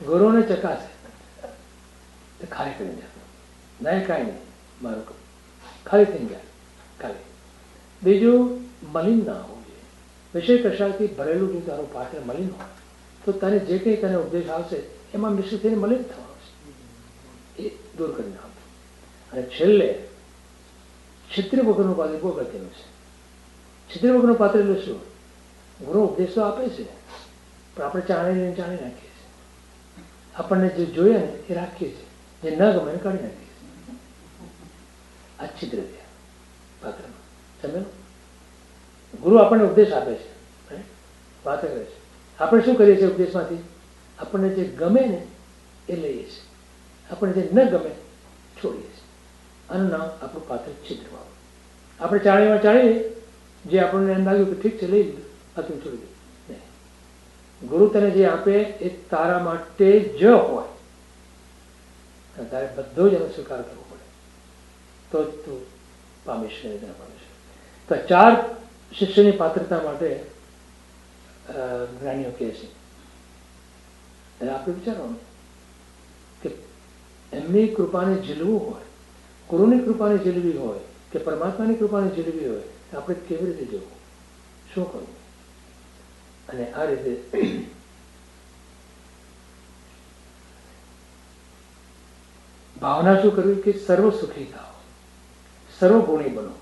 ગુરુને ચકાસે ખાલી કરી જાય. નહીં કાંઈ નહીં, મારું ખાલી થઈ ગયા ખાલી. બીજું મલિન ના હોવું જોઈએ. વિષય કશાથી ભરેલું જો તારું પાત્ર મલિન હોય તો તને જે કંઈ તને ઉપદેશ આવશે એમાં મિશ્ર થઈને મલિન થવાનું છે, એ દૂર કરી નાખો. અને છેલ્લે છિદ્ર વગરનું પાત્ર બહુ અગત્યનું છે. છિદ્ર વગરનું પાત્ર એટલે શું? ગુરુ ઉપદેશ તો આપે છે પણ આપણે ચાણી લઈને ચાણી નાખીએ છીએ. આપણને જે જોઈએ ને એ રાખીએ છીએ, જે ન ગમે એને કાઢી નાખીએ છીએ. આ છિદ્ર થયા પાત્રમાં. સમજ્યું? ગુરુ આપણને ઉપદેશ આપે છે, વાત કરે છે. આપણે શું કરીએ છીએ ઉપદેશમાંથી? આપણને જે ગમે ને એ લઈએ છીએ, આપણને જે ન ગમે છોડીએ છીએ. આનું નામ આપણું પાત્ર છિદ્રવાળું. આપણે ચાણીમાં ચાણીએ, જે આપણને એમ લાગ્યું કે ઠીક છે લઈ લીધું, બાકી છોડી દીધું. નહીં, ગુરુ તને જે આપે એ તારા માટે જ હોય અને તારે બધો જ એનો સ્વીકાર કરવો પડે તો જ તું પામીશ, નિવેદન પામીશ. તો 4 શિષ્યની પાત્રતા માટે જ્ઞાનીઓ કહે છે. એટલે આપણે વિચારવાનું કે એમની કૃપાને ઝીલવું હોય, ગુરુની કૃપાને ઝીલવી હોય કે પરમાત્માની કૃપાને ઝીલવી હોય, આપણે કેવી રીતે જવું, શું કરવું? અને આ રીતે ભાવના શું કરવી કે સર્વ સુખી થાઓ, સર્વ ગુણી બનો,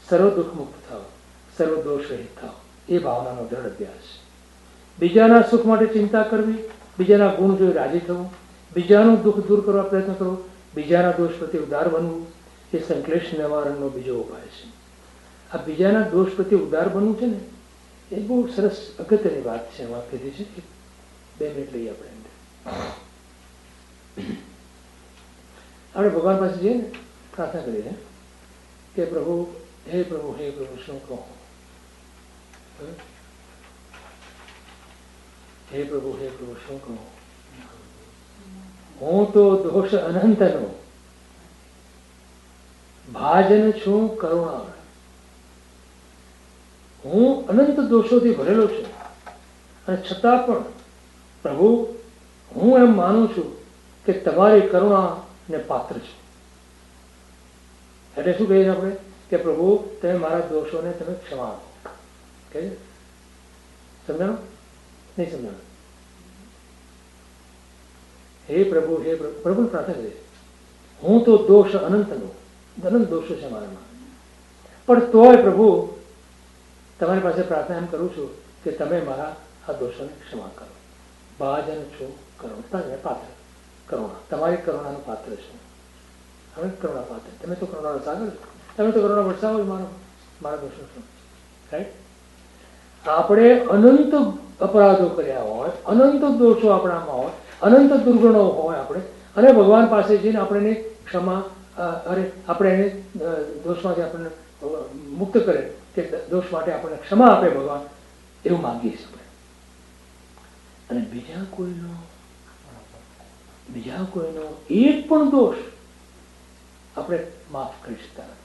સર્વ દુઃખ મુક્ત થાઓ, સર્વ દોષ રહિત થાઓ. એ ભાવનાનો દ્રઢ અભ્યાસ. બીજાના સુખ માટે ચિંતા કરવી, બીજાના ગુણ જોઈ રાજી થવું, બીજાનું દુઃખ દૂર કરવા પ્રયત્ન કરવો, બીજાના દોષ પ્રત્યે ઉદાર બનવું, એ સંકલેશ નિવારણનો બીજો ઉપાય છે. આ બીજાના દોષ પ્રત્યે ઉદાર બનવું છે ને, એ બહુ સરસ અગત્યની વાત છે. એમાં કીધી છે 2 મિનિટ લઈએ આપણે. આપણે ભગવાન પાસે જઈએ ને પ્રાર્થના કરીએ કે પ્રભુ, હે પ્રભુ, હે પ્રભુ, શું કહું? હે પ્રભુ, હે પ્રભુ, શું કહું? હું તો દોષ અનંતનો ભાજન છું કરુણા. હું અનંત દોષોથી ભરેલો છું અને છતાં પણ પ્રભુ હું એમ માનું છું કે તમારી કરુણા ને પાત્ર છું. એટલે શું કહીએ આપણે કે પ્રભુ તમે મારા દોષોને તમે ક્ષમા આપો. કહીએ સમજાણું? નહીં સમજાણું? હે પ્રભુ, હે પ્રભુ, પ્રભુ પ્રાર્થના કરીએ હું તો દોષ અનંતનો, અનંત દોષો છે મારામાં, પણ તોય પ્રભુ તમારી પાસે પ્રાર્થના એમ કરું છું કે તમે મારા આ દોષોને ક્ષમા કરો. ભાજન છું કરુણા, પાત્ર કરુણા, તમારી કરુણાનું પાત્ર છું. હવે કરુણા પાત્ર, તમે તો કરુણાનો સાગર, તમે તો કરુણા વરસાવો જ મારા દોષો છો. રાઈટ? આપણે અનંત અપરાધો કર્યા હોય, અનંત દોષો આપણામાં હોય, અનંત દુર્ગુણો હોય આપણે, અને ભગવાન પાસે જઈને આપણે ક્ષમા આપણે એને દોષમાંથી આપણને મુક્ત કરે કે દોષ માટે આપણને ક્ષમા આપે ભગવાન, એવું માંગીએ છીએ આપણે. અને બીજા કોઈનો એક પણ દોષ આપણે માફ કરી શકતા નથી.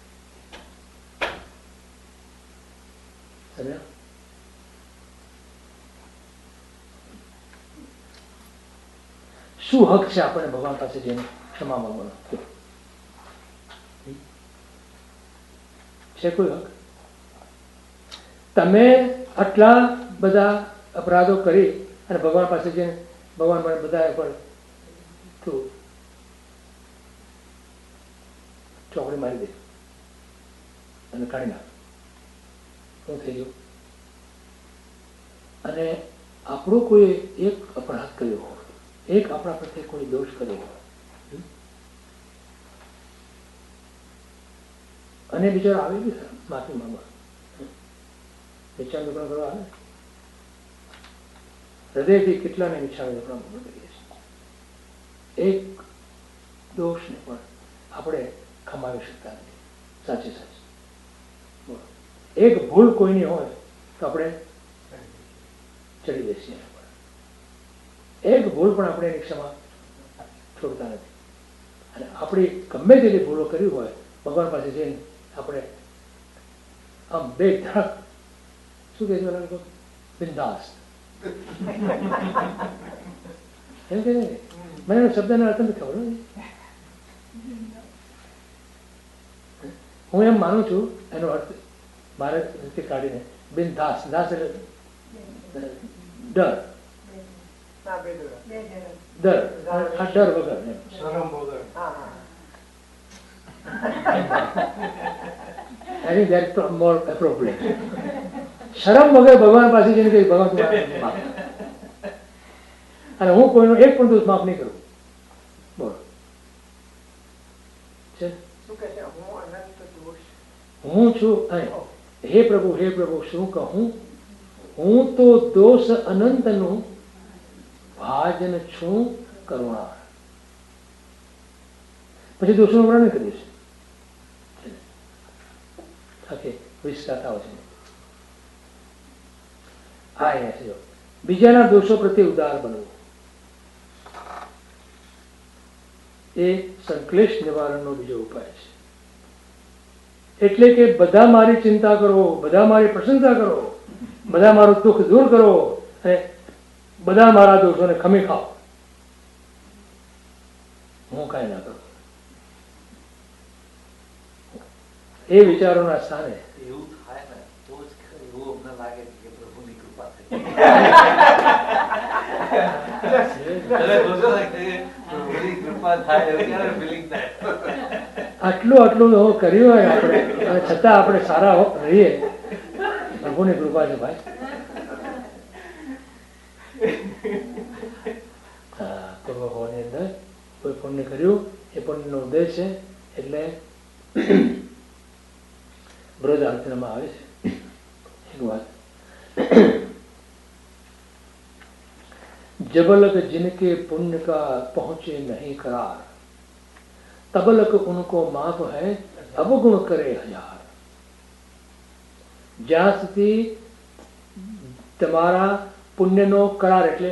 શું હક છે આપણને ભગવાન પાસે જઈને ક્ષમા માંગવાનો? છે કોઈ હક? તમે આટલા બધા અપરાધો કરી અને ભગવાન પાસે જઈને ભગવાન મને બધા પર તું ચોકડી મારી દે અને કાઢી નાખ, શું થઈ ગયું? અને આપણો કોઈ એક અપરાધ કર્યો હોય, એક આપણા પ્રત્યે કોઈ દોષ કર્યો હોય, અને બિચારો આવી બી ખરા માફી માંગવા, મિચ્છામી દુક્કડમ કરવા આવે, હૃદયથી કેટલાને મિચ્છામી દુક્કડમ કરીએ છીએ. એક દોષને પણ આપણે ખમાવી શકતા નથી, સાચી સાચી. એક ભૂલ કોઈની હોય તો આપણે ચડી બેસીએ એના પર. એક ભૂલ પણ આપણે એની ક્ષમા છોડતા નથી. અને આપણી ગમે તેટલી ભૂલો કરી હોય ભગવાન પાસે જઈને આપણે આમ બે ધડક શું કહે છે લોકો બિંદાસ એમ કે મને એનો શબ્દનો અર્થ નથી ખબર. હું એમ માનું છું એનો અર્થ મારે રીતે કાઢીને બિનદાસ, દાસ એટલે ડર, ડર, આ ડર વગર એમ. શરમ વગર. I think that's more appropriate. શરમ વગર ભગવાન પાસે જઈને કહી ભગવાન તું માફ. અને હું કોઈનો એક પણ દોષ માફ નહીં કરું. બોલો છે હું છું અહીં. હે પ્રભુ શું કહું, હું તો દોષ અનંતનું ભાજન છું કરુણા. પછી દોષનું વર્ણન કરીશ. ઓકે, વિસ્તાર આવે છે. હા, અહીંયા છે. બીજાના દોષો પ્રત્યે ઉદાર બનવું એ સંક્લેશ નિવારણનો બીજો ઉપાય છે. એટલે કે બધા મારી ચિંતા કરો, બધા મારી પ્રશંસા કરો, બધા મારું દુઃખ દૂર કરો અને બધા મારા દોષોને ખમી ખાઓ, હું કાંઈ ના કરું. એ વિચારોના સ્થાને એવું થાય ને તો જ એવું અમને લાગે કે પ્રભુની કૃપા થઈ. પ્રભુની કૃપા થાય એવું ક્યારે ફિલિંગ થાય? આટલું કર્યું હોય આપણે અને છતાં આપણે સારા રહીએ, પ્રભુની કૃપા છે ભાઈ. હા, પૂર્વભાવની અંદર કોઈ પુણ્ય કર્યું એ પુણ્યનો ઉદ્દેશ છે. એટલે બ્રજ આરતીમાં આવે છે એક વાત, जबलक जिनके पुण्य का पहुंचे नहीं करार, तबलक उनको माफ है अवगुण करे हजार. જ્યાં સુધી તમારા પુણ્યનો કરાર એટલે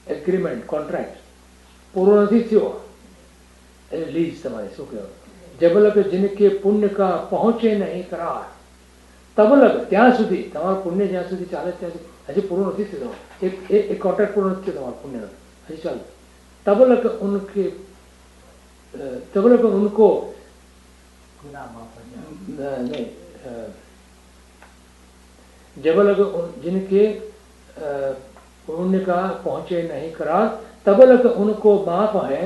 એગ્રીમેન્ટ, કોન્ટ્રાક્ટ પૂરો નથી થયો, એટલે લીઝ તમારી શું કહેવાય, જબલક जिनके पुण्य का पहुंचे नहीं करार, તબલક ત્યાં સુધી તમારું પુણ્ય જ્યાં સુધી ચાલે ત્યાં સુધી હજી પૂરું નથી થયું, એક કોન્ટ્રાક્ટ પૂરો નથી થયો તમારા પુણ્યનો, હજી ચાલુ. તબલક ઉनको नहीं, जबलक जिनके पुण्य का पहुंचे नहीं करार, तबलक उनको माफ है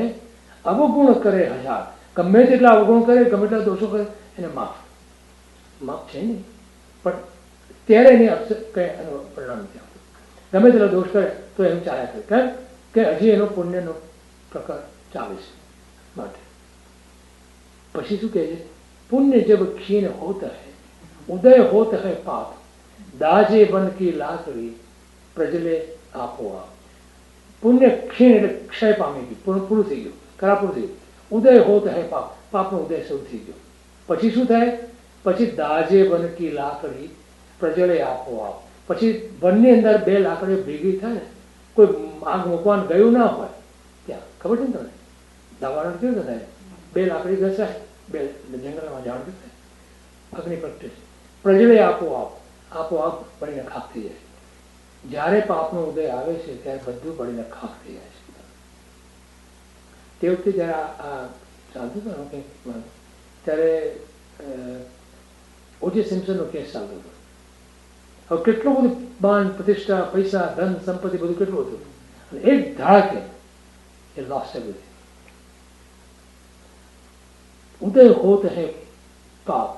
अवगुण करे हजार. ગમે તેટલા અવગુણ કરે, ગમે તેટલા દોષો કરે, એને માફ છે નહીં, પણ ત્યારે એની કઈ પરિણામ નથી આવતું. ગમે તેટલા દોષ કરે તો એમ ચાલ્યા કરે, કેમ કે હજી એનો પુણ્યનો પ્રકાર ચાલે છે માટે. પછી શું કહે છે, પુણ્ય જબ क्षीण होत है उदय होत है पाप, दाजे बन की लाकड़ी प्रजले આપોઆપ. પુણ્ય ક્ષીણ એટલે ક્ષય પામી ગયું, પૂરું થઈ ગયું, ખરા પૂરું થઈ ગયું. ઉદય હોત હે પાપ, પાપનો ઉદય શરૂ થઈ ગયો. પછી શું થાય, પછી દાજે બનકી લાકડી પ્રજળે આપોઆપ. પછી વનની અંદર બે લાકડીઓ ભેગી થાય ને, કોઈ આગ મૂકવાનું ગયું ના હોય ત્યાં, ખબર છે ને તમને દાવાનું કેવું થાય, બે લાકડી ઘસાય, બે જંગલમાં ઝાડ ઘસાય, અગ્નિ પ્રગટે, પ્રજળે આપોઆપ, આપોઆપ બળીને ખાક થઈ જાય. જ્યારે પાપનો ઉદય આવે છે ત્યારે બધું બળીને ખાક થઈ જાય છે. તે વખતે જયારે આ ચાલતું હતું કંઈક ત્યારે ઓજે સિમ્પસનનો કેસ ચાલતો હતો. હવે કેટલું બધું માન પ્રતિષ્ઠા, પૈસા, ધન, સંપત્તિ બધું કેટલું હતું, અને એક ધાડકે એ લોસ્ટ એવરીથિંગ. ઉદય હોત હે પાપ,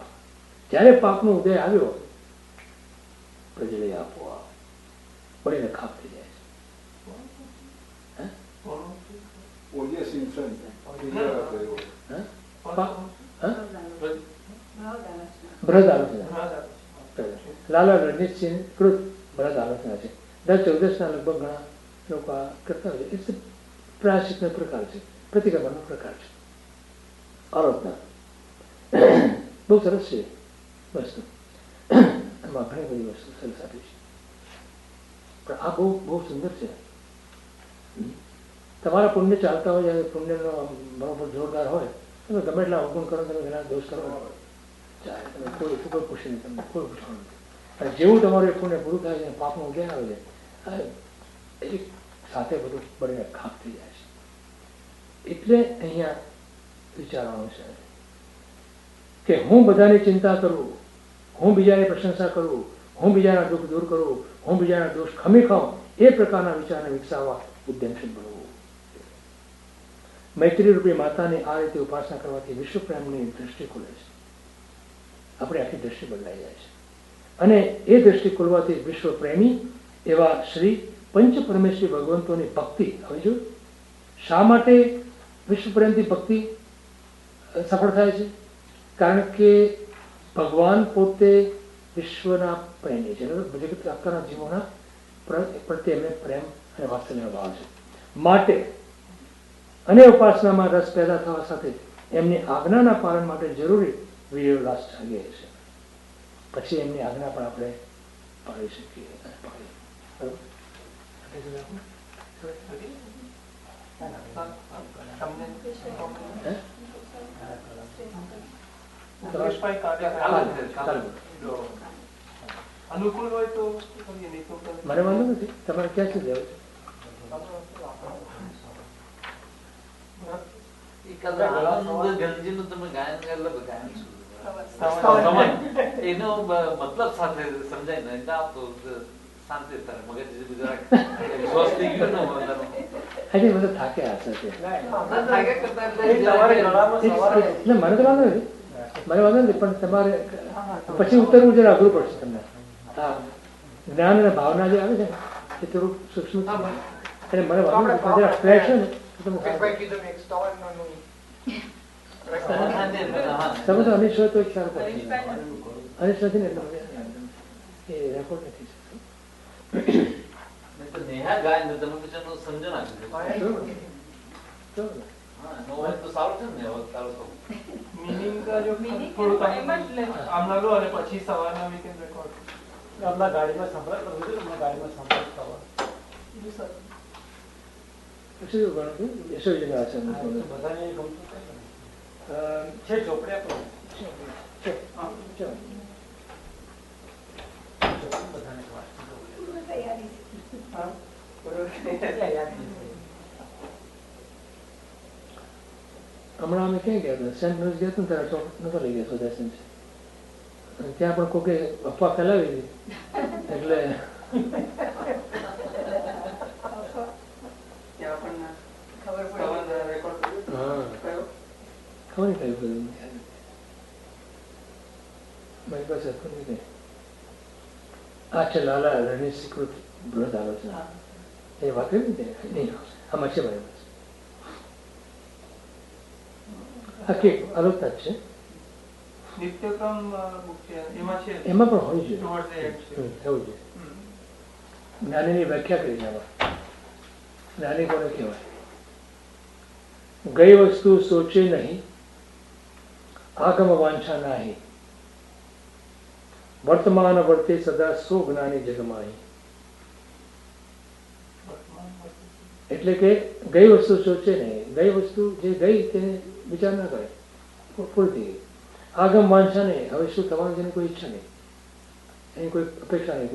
જ્યારે પાપનો ઉદય આવ્યો, પ્રજળે આપોઆપ બળીને ખાક થઈ જાય છે. Oye Simpson, બૃહદ આલોચના, લાલા રણજીતસિંહ કૃત બૃહદ આલોચના છે. 10-14 લગભગ ઘણા લોકો આ કરતા હોય છે. એ પ્રાયશ્ચિતનો પ્રકાર છે, પ્રતિક્રમણનો પ્રકાર છે, આલોચના. બહુ સરસ છે વસ્તુ. એમાં ઘણી બધી વસ્તુ સરસ આપી છે, પણ આ બહુ બહુ સુંદર છે. તમારા પુણ્ય ચાલતા હોય, જ્યારે પુણ્યનો બરોબર જોરદાર હોય, તમે ગમે એટલા અવગુણ કરો, તમે ઘણા દોષ કરો, ચાલે, તમે કોઈ પૂછે નહીં, તમને કોઈ પૂછવાનું નથી. અને જેવું તમારું એ પુણ્ય પૂરું થાય છે, પાપનું જ્ઞાન આવે છે, એક સાથે બધું બળીને ખાક થઈ જાય છે. એટલે અહીંયા વિચારવાનું છે કે હું બધાની ચિંતા કરું, હું બીજાની પ્રશંસા કરું, હું બીજાના દુઃખ દૂર કરું, હું બીજાના દોષ ખમી ખાઉં, એ પ્રકારના વિચારને વિકસાવવા ઉદ્યમશીલ બનવું. મૈત્રી રૂપી માતાની આ રીતે ઉપાસના કરવાથી વિશ્વ પ્રેમની દ્રષ્ટિ ખુલે છે. આપણી આખી દ્રષ્ટિ બદલાઈ જાય છે. અને એ દ્રષ્ટિ ખોલવાથી વિશ્વ પ્રેમી એવા શ્રી પંચ પરમેશ્વરી ભગવંતોની ભક્તિ. હવે જો શા માટે વિશ્વ પ્રેમથી ભક્તિ સફળ થાય છે? કારણ કે ભગવાન પોતે વિશ્વના પ્રેમી છે, જગત આખાના જીવોના પ્રત્યે એમને પ્રેમ અને વાત્સલ્યનો ભાવ છે. માટે અને ઉપાસનામાં રસ પેદા થવા સાથે એમની આજ્ઞાના પાલન માટે જરૂરી વિરોધાસ જાગે છે. પછી એમની આજ્ઞા પણ આપણે પાડી શકીએ અને પાડીએ. અનુકૂળ હોય તો મને વાંધો નથી. તમારે ક્યાં સુધી જવું છે? એનો મતલબ સાથે સમજાય ને તો શાંતિ થાય. મગજ ગુજરાત થઈ ગયું ને હજી બધું થાક્યા હશે. મને તો વાંધો નથી, મને વાંધો નથી, પણ તમારે પછી ઉતરવું જરા અઘરું પડશે તમને. હા, જ્ઞાન અને ભાવના જે આવે છે ને એ થોડું સૂક્ષ્મ છે. એટલે મને વાંધો નથી, જરા ફ્રેશ છે ને તમે સમજો. અનિશ્ચય તો એક સારું પડશે. અનિશ્ચય નથી ને એટલે એ રેકોર્ડ નથી. નેહા ગાય ને તમે પછી સમજો ના તો સારું છે ને. मीनिंग का जो થોડું આમ લાગો અને પછી સવારના વીકેન્ડ રેકોર્ડ આપણા ગાડીમાં સંભળાય તો બધું આપણા ગાડીમાં સંભળાય પછી શું ગણું યશોજીના આસન બધાને ગમતું છે ચોપડે આપણો બધાને હમણાં અમે ક્યાં ગયા હતા? સેન્ટ મ્યુઝ ગયા હતા ત્યારે ચોક નતો લઈ ગયા સુદર્શન છે. ત્યાં પણ કોકે અફવા ફેલાવી હતી એટલે ખબર નહીં કયું બધું મારી પાસે હતું નહીં. આ છે લાલા રણજીતસિંહ કૃત બૃહદ આલોચના. એ વાત કરી ને નહીં, આમાં છે મારી પાસે આખી આલોચના જ છે. નિત્યક્રમ બુક છે એમાં છે, એમાં પણ હોય છે, towards the end છે. થવું છે. જ્ઞાનીની વ્યાખ્યા કરી છે આમાં. જ્ઞાની કોને કહેવાય? ગઈ વસ્તુ સોચે નહીં, આગમ વાંછા નાહી, વર્તમાન વર્તે સદા સો જ્ઞાની જગમાહી. એટલે કે ગઈ વસ્તુ સોચે નહીં, ગઈ વસ્તુ જે ગઈ તેને વિચાર ના કરે, પૂરી થઈ ગઈ. આગમ વાંછા નહીં, હવે શું થવાનું જેની કોઈ ઈચ્છા નહીં, એની કોઈ અપેક્ષા નહીં,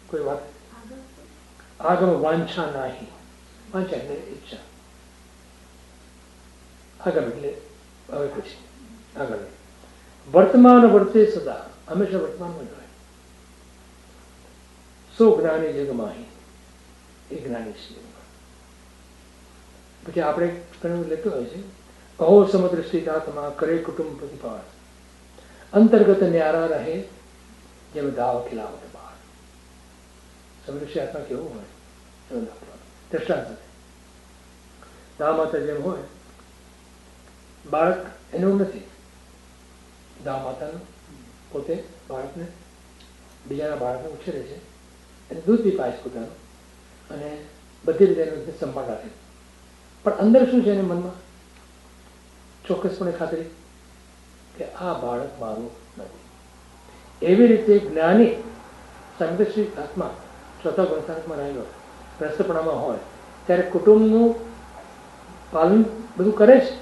કોઈ વાત. આગમ વાંછા નાહી, વાંછા એટલે ઈચ્છા, આગળ એટલે હવે પછી આગળ. વર્તમાન વર્તે સદા, હંમેશા વર્તમાનમાં જ રહે. સો જ્ઞાની જગમાહી, એ જ્ઞાની છે. પછી આપણે ઘણું લેતું હોય છે, અહો સમદ્રષ્ટિતાત્મા કરે કુટુંબ પ્રતિપાળ, અંતર્ગત ન્યારા રહે જેમ દાવ ખિલાવત બહાર. સમદ્રષ્ટિ આત્મા કેવું હોય એનો દાખલો દ્રષ્ટાંત સાથે. દાવ માતા જેમ હોય, બાળક એનું નથી, દાવ માતાનું પોતે બાળકને બીજાના બાળકને ઉછેરે છે અને દૂધ બી પાય છે પોતાનું અને બધી રીતે એની સંભાળ રાખે. પણ અંદર શું છે એને મનમાં ચોક્કસપણે ખાતરી કે આ બાળક મારું નથી. એવી રીતે જ્ઞાની સંગતશ્રી આત્મા ચોથા ગુણસ્થાનકમાં રહેલો ગ્રસ્તપણામાં હોય ત્યારે કુટુંબનું પાલન બધું કરે છે,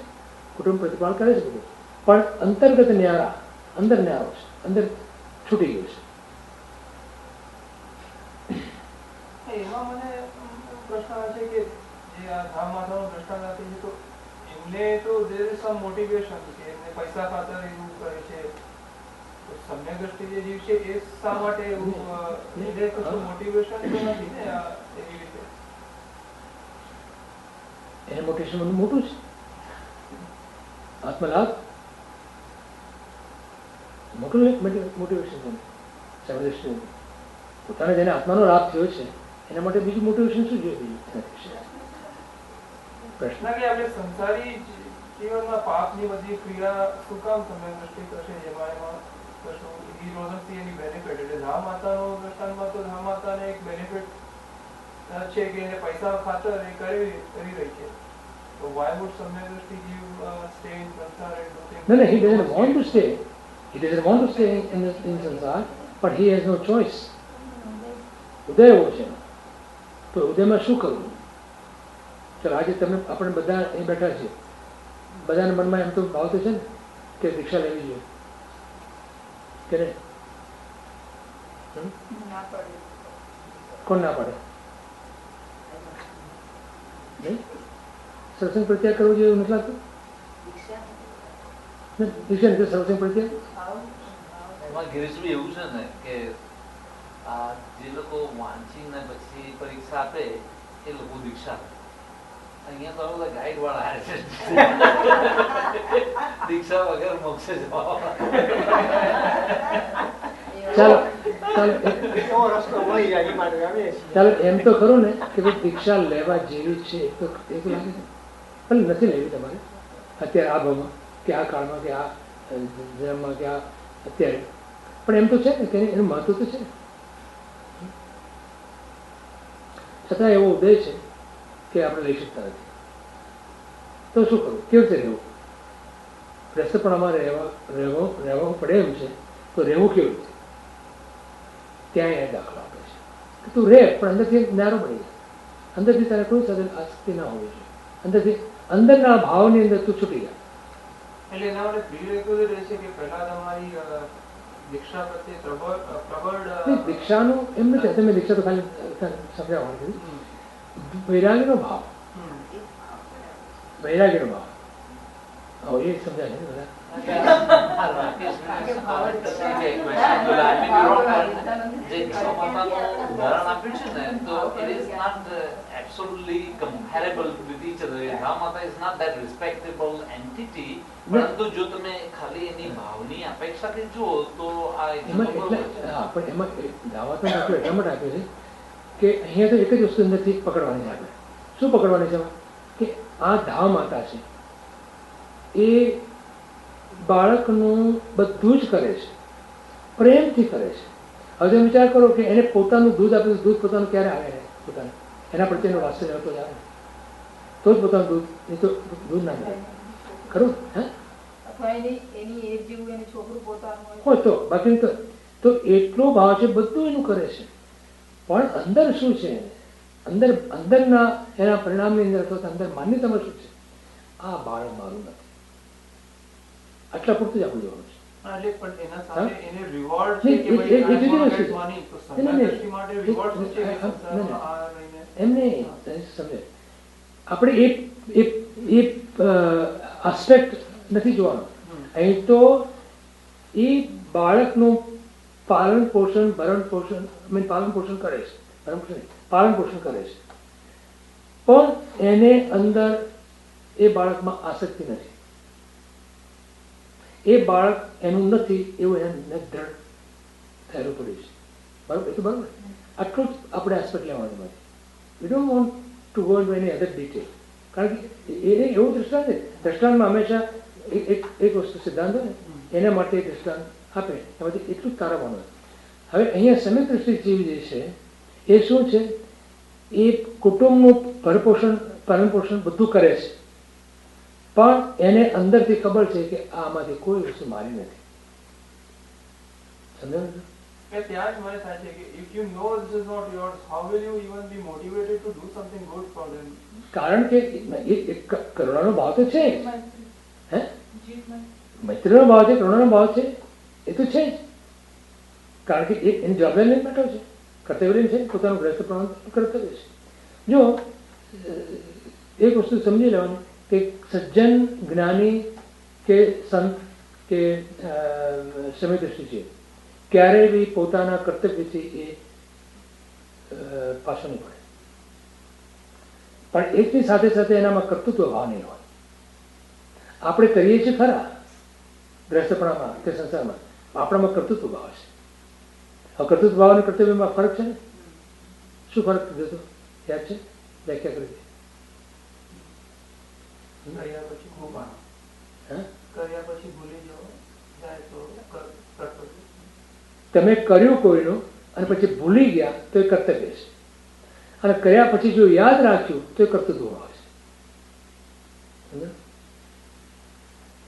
કુટુંબ પ્રતિપાલન કરે છે બધું, પણ અંતર્ગત ન્યારા અંદર ન્યારો છે, અંદર છૂટી ગયું છે. એમાં મને પ્રશ્ન આ છે કે જે આ ધામ માતાનું દ્રષ્ટાંત આપે છે તો એમને તો there is some motivation કે એમને પૈસા ખાતર એવું કરે છે, તો સમ્યક દ્રષ્ટિ જે જીવ છે એ શા માટે એવું એને કશું મોટિવેશન તો નથી ને એવી રીતે એને મોટિવેશન મોટું છે. આત્મલાભ મોટું મોટિવેશન છે. સર્વદ્રષ્ટિ પોતાને જેને આત્માનો લાભ થયો છે એના માટે બીજું મોટિવેશન શું જોઈએ? પ્રશ્ન કે આપણે સંસારી જીવનમાં પાપની બધી ક્રિયા શું કામ સમ્યક દ્રષ્ટિ કરશે જેમાં એમાં કશું he doesn't see any benefit. એટલે ધામ માતાનો દ્રષ્ટાંતમાં તો ધામ માતાને એક બેનિફિટ છે કે એને પૈસા ખાતર એ કરી રહી છે. So why would સમ્યક દ્રષ્ટિ જીવ stay in samsara and do things? No, he doesn't want to stay. He doesn't want to stay in samsara, but he has no choice. ઉદય એવો છે તો ઉદયમાં શું કરવું? ચાલો આજે તમે આપણે બધા અહીં બેઠા છીએ, બધાના મનમાં એમ તો ભાવ તો છે ને કે દીક્ષા લેવી જોઈએ કે નહીં? કોણ ના પાડે? નહીં? સત્સંગ પ્રત્યાગ કરવો જોઈએ એવું નથી લાગતું? દીક્ષા નથી સત્સંગ પ્રત્યાગ? એમાં ગિરીશભાઈ એવું છે ને કે આ જે લોકો વાંચીને પછી પરીક્ષા આપે એ લોકો દીક્ષા આપે. અહીંયા તો બધા ગાઈડ વાળા આવે છે દીક્ષા વગર મોક્ષે જવા. ચાલો ચાલો એમ તો ખરું ને કે ભાઈ દીક્ષા લેવા જેવી છે એ તો લાગે છે, પણ નથી લેવી તમારે અત્યારે આ ભાવમાં કે આ કાળમાં કે આ જન્મમાં કે આ અત્યારે, પણ એમ તો છે ને કે એનું મહત્વ તો છે. છતાં એવો ઉદય છે કે આપણે લઈ શકતા નથી. તો શું કરવું? કેવી રીતે રહેવું? ગ્રસ્તપણામાં રહેવું પડે એમ છે તો રહેવું કેવી રીતે? ત્યાં એ દાખલો આપે છે કે તું રહે પણ અંદરથી નારો બની જાય. અંદરથી તારે કોઈ સાથે આસક્તિ ના હોવી જોઈએ. અંદરથી અંદરના ભાવની અંદર તું છૂટી જાય. એટલે એના માટે પ્રીરેક્વિઝિટ રહેશે કે પહેલા તમારી દીક્ષા પ્રત્યે પ્રબળ દીક્ષાનું એમ નથી, તમે દીક્ષા તો ખાલી સમજાવવાનું કીધું. વૈરાગીનો ભાવ, વૈરાગીનો ભાવ એ સમજાય છે ને બધા. પરંતુ જો તમે ખાલી એની ભાવની અપેક્ષાથી જુઓ તો આ એમાં પણ એમાં દાવા તો દાખલો એટલા માટે આપ્યો છે કે અહીંયા તો એક જ વસ્તુ અંદરથી પકડવાની છે. આપણે શું પકડવાની છે કે આ ધામ માતા છે એ બાળકનું બધું જ કરે છે, પ્રેમથી કરે છે. હવે તમે વિચાર કરો કે એને પોતાનું દૂધ આપે, દૂધ પોતાનું ક્યારે આવે ને પોતાનું એના પ્રત્યેનો વાત્સલ્ય હતો જ આવે તો જ પોતાનું દૂધ, નહીં તો દૂધ ના મળે. ખરું? હોય તો બાકી તો એટલો ભાવ છે, બધું એનું કરે છે. પણ અંદર શું છે? અંદરના એના પરિણામની અંદર અથવા અંદર માન્યતામાં શું છે? આ બાળક મારું નથી. આટલા પૂરતું જ આપણું જોવાનું છે. એમને સમજે આપણે એ આસ્પેક્ટ નથી જોવાનો. અહીં તો એ બાળકનું પાલન પોષણ ભરણ પોષણ પાલન પોષણ કરે છે, પાલન પોષણ કરે છે, પણ એને અંદર એ બાળકમાં આસક્તિ નથી. એ બાળક એનું નથી એવું એને દ્રઢ થયેલું પડ્યું છે. બરાબર? એ તો બરાબર. આટલું જ આપણે આસ્પેક્ટ લેવાનું નથી. We don't want to go into any other detail. કારણ કે એને એવું દ્રષ્ટાંત છે, દ્રષ્ટાંતમાં હંમેશા એક વસ્તુ સિદ્ધાંત હોય ને એના માટે દ્રષ્ટાંત આપે એમાંથી એટલું જ તારવવાનું. હવે અહીંયા સમ્યક દ્રષ્ટિ જીવ જે છે એ શું છે, એ કુટુંબનું પાલનપોષણ બધું કરે છે, પણ એને અંદરથી ખબર છે કે આમાંથી કોઈ વસ્તુ મારી નથી. સમજાયું? ત્યાં જ મને થાય છે કે if you know this is not yours, how will you even be motivated to do something good for them? કારણ કે એ કરુણાનો ભાવ તો છે જ. હે, મૈત્રીનો ભાવ છે, કરુણાનો ભાવ છે, એ તો છે જ. કારણ કે એ એની જવાબદારી લઈને બેઠો છે, કર્તવ્ય લઈને છે, પોતાનું ગ્રસ્ત પ્રમાણ કર્તવ્ય છે. જો એક વસ્તુ સમજી લેવાની કે સજ્જન, જ્ઞાની કે સંત કે સમ્યક દ્રષ્ટિ છે, ક્યારેય બી પોતાના કર્તવ્યથી એ પાછો નહીં પડે. પણ એકની સાથે સાથે એનામાં કર્તૃત્વ ભાવ નહીં હોય. આપણે કરીએ છીએ ખરા ગ્રસ્તપણામાં કે સંસારમાં, આપણામાં કર્તૃત્વ ભાવ છે. હવે કર્તૃત્વ ભાવ અને કર્તવ્યમાં ફરક છે ને? શું ફરક થતો યાદ છે? વ્યાખ્યા કરી દે. કર્યા પછી ભૂલવાનું. હા, કર્યા પછી ભૂલી જવું જાય તો કર્તવ્ય. તમે કર્યું કોઈનું અને પછી ભૂલી ગયા તો એ કર્તવ્ય છે, અને કર્યા પછી જો યાદ રાખ્યું તો એ કર્તૃત્વ ભાવ છે. સમજ્યા?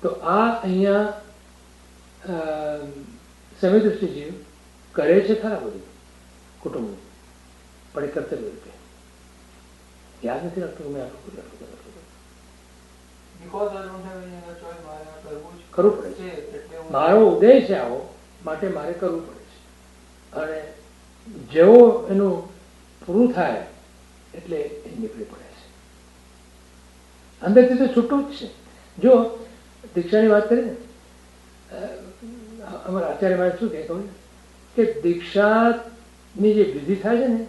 તો આ અહીંયા સમ્યક દ્રષ્ટિ જીવ કરે છે ખરા બધું કુટુંબનું, પણ એ કર્તવ્ય રૂપે યાદ નથી રાખતું કે મેં આટલું કર્યું, આટલું કર્યું. Because I don't have any other choice, મારે આ કરવું જ કરવું પડે છે. છે. એટલે હું મારો ઉદય છે આવો, માટે મારે કરવું પડે છે. અને જેવો એનું પૂરું થાય એટલે એ નીકળી પડે છે. અંદરથી તો છૂટું જ છે. જો દીક્ષાની વાત કરીએ ને, અમારા આચાર્ય મારે શું કહે ખબર કે દીક્ષાની જે વિધિ થાય છે ને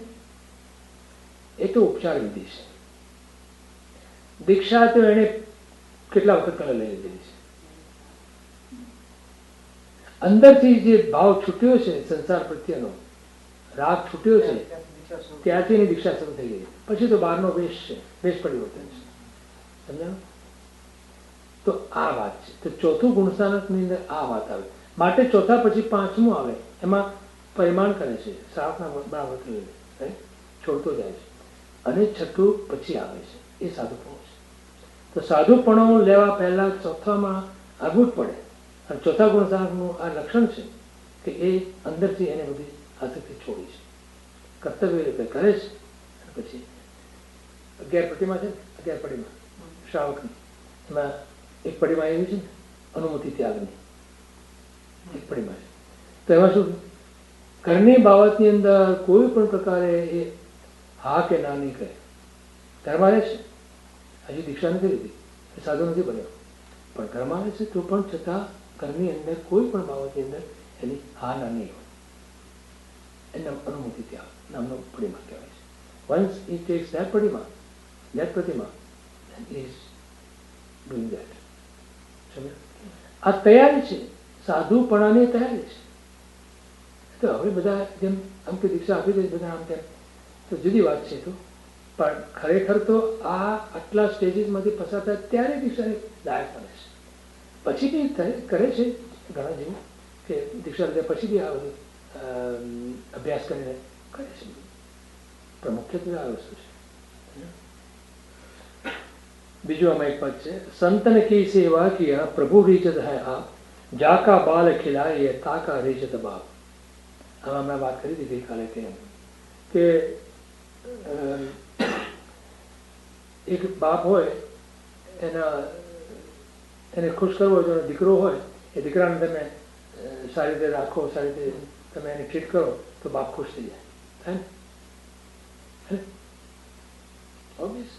એ તો ઉપચાર વિધિ છે. દીક્ષા તો એને કેટલા વખત પહેલા લઈ લીધેલી છે. અંદરથી જે ભાવ છૂટ્યો છે, સંસાર પ્રત્યેનો રાગ છૂટ્યો છે, ત્યાંથી એની દીક્ષા શરૂ થઈ ગઈ. પછી તો બહારનો વેશ છે, વેશ પરિવર્તન છે. સમજાયું? તો આ વાત છે. તો ચોથું ગુણસ્થાનકની અંદર આ વાત આવે. માટે ચોથા પછી પાંચમું આવે, એમાં પરિમાણ કરે છે, શ્રાવકના બરાબર છોડતો જાય છે. અને છઠ્ઠું પછી આવે છે, એ સાધુપણું છે. તો સાધુપણું લેવા પહેલા ચોથામાં આવવું જ પડે. અને ચોથા ગુણસ્થાનકનું આ લક્ષણ છે કે એ અંદરથી એને બધી આસક્તિ છોડી છે, કર્તવ્ય રીતે કરે છે. અને પછી 11 પ્રતિમા છે ને, 11 પડીમાં શ્રાવકની, એમાં એક પડીમાં એવી છે ને અનુમતિ ત્યાગની, એક પડીમાં છે. તો એમાં શું, ઘરની બાબતની અંદર કોઈ પણ પ્રકારે એ હા કે ના નહીં કહે. ઘરમાં રહે છે, હજી દીક્ષા નથી લીધી, સાધુ નથી બન્યો, પણ ઘરમાં રહે છે તો પણ છતાં ઘરની અંદર કોઈ પણ બાબતની અંદર એની હા ના નહીં હોય. એના અનુમતિ ત્યાગ નામનો પડીમાં કહેવાય છે. Once he takes that પડીમાં, that પ્રતિમા, then he is doing that. આ તૈયારી છે, સાધુપણાની તૈયારી છે. તો હવે બધા જેમ આમ કે દીક્ષા આપી દે બધા આમ તેમ, તો જુદી વાત છે. તો પણ ખરેખર તો આ આટલા સ્ટેજીસમાંથી પસાર થાય ત્યારે દીક્ષાની લાયક બને છે. પછી બી કરે છે ઘણા જેવું કે દીક્ષા લીધા પછી બી આ બધું અભ્યાસ કરીને કરે છે, પણ મુખ્યત્વે આ વસ્તુ છે. બીજું આમાં એક પદ છે, સંતન કી સેવા કિયા પ્રભુ રીચત હૈ આપ, જાકા બાલ ખિલાઈએ તાકા રીચત બાપ. આમાં મેં વાત કરી હતી ગઈકાલે કે એક બાપ હોય, એને ખુશ કરવો હોય, જો દીકરો હોય એ દીકરાને તમે સારી રીતે રાખો, સારી રીતે તમે એને ટ્રીટ કરો તો બાપ ખુશ થઈ જાય. થાય ને? ઓબ્વિયસ.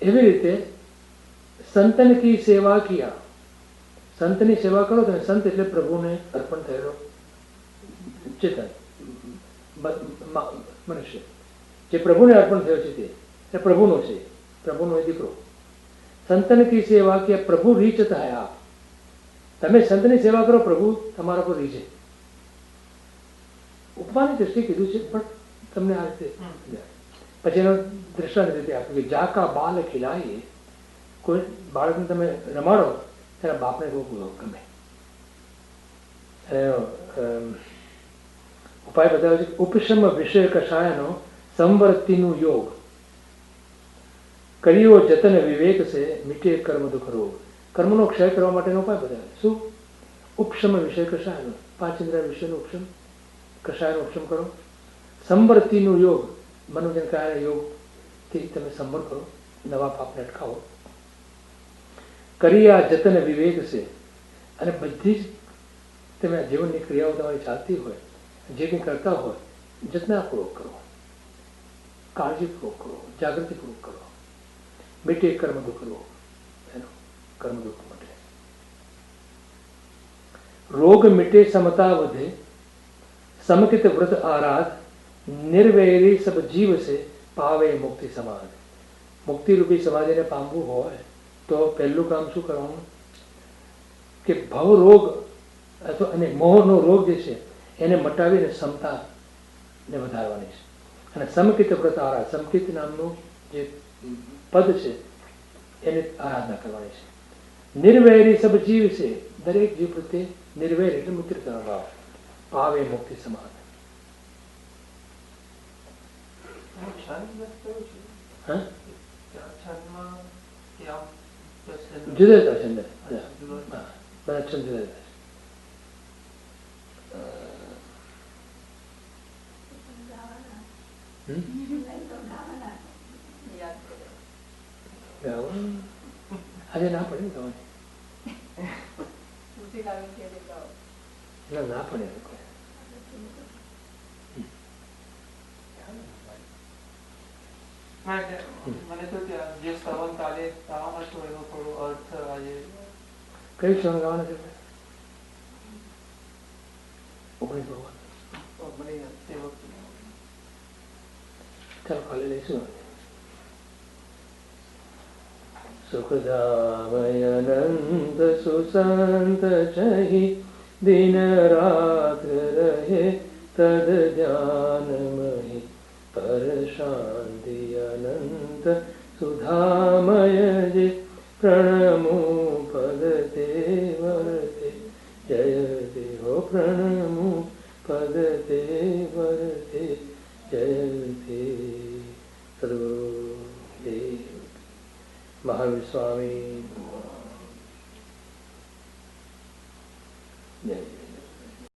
એવી રીતે સંતન કી સેવા કિયા, સંતની સેવા કરો તમે. સંત એટલે પ્રભુને અર્પણ થયેલો ચેતન મનુષ્ય, જે પ્રભુને અર્પણ થયો છે તે પ્રભુનો છે, પ્રભુનો એ દીકરો. સંતન કી સેવા કિયા પ્રભુ રીચત હૈ આપ. તમે સંતની સેવા કરો, પ્રભુ તમારા પર રીઝે. ઉપમાની દ્રષ્ટિએ કીધું છે, પણ તમને આ રીતે પછી એનો દ્રષ્ટાંત રીતે આપ્યું કે જાકા બાલ ખિલાઈએ, કોઈ બાળકને તમે રમાડો ત્યારે બાપને બહુ ગમે. એનો ઉપાય બતાવે છે કે ઉપશમ વિષય કષાયનો સંવર્તિનું યોગ કર્યો જતન વિવેક છે મીટે કર્મ દુઃખ રોગ. કર્મનો ક્ષય કરવા માટેનો ઉપાય બતાવે. શું? ઉપશમ વિષય કષાયનો, 5 ઇન્દ્રિય વિષયનો ઉપશમ, કષાયનો ઉપશમ કરો. સંવર્તિનું યોગ, મનોજન કાયા યોગથી તમે સંવર કરો, નવા પાપને અટકાવો. કર્યા જતન વિવેક છે, અને બધી જ તમે જીવનની ક્રિયાઓ તમારી ચાલતી હોય, જે કંઈ કરતા હોય, જતનાપૂર્વક કરો, કાળજીપૂર્વક કરો, જાગૃતિપૂર્વક કરો. મીટે કર્મ દુઃખ રોગ, એનો કર્મ દુઃખ માટે. રોગ મીટે સમતા વધે, સમકિત વ્રત આરાધ, નિર્વૈરી સબ જીવ છે પાવે મુક્તિ સમાધ. મુક્તિરૂપી સમાધિને પામવું હોય તો પહેલું કામ શું કરવાનું કે ભવ રોગ અથવા અને મોહનો રોગ જે છે એને મટાવીને ક્ષમતાને વધારવાની છે. અને સમકિત વ્રત આરાધ, સમકિત નામનું જે પદ છે એને આરાધના કરવાની છે. નિર્વૈરી સબ જીવ છે, દરેક જીવ પ્રત્યે નિર્વૈર એટલે મિત્રતાનો ભાવ. પાવે મુક્તિ સમાધ. જુદા જુદા છંદ, બધા છંદ જુદા જુદા. આજે ના પડે ને ગાવાની, ના પડે. મને તો જે શ્રવણ કાલે ગાવામાં છો એનો થોડો અર્થ આજે કઈ શ્રવણ ગાવાના છે? 19 ચાલો કાલે લઈશું. સુખદામયનંદ સુસંત ચહી દિન રાત્ર રહે તદ ધ્યાનમહી પર શાંતિ અનંત સુધામય જે પ્રણમો પદતે વર્તે જય દેહો પ્રણમો પદતે વર્તે જયતે. સદગુરુ દેવ મહાવીર સ્વામી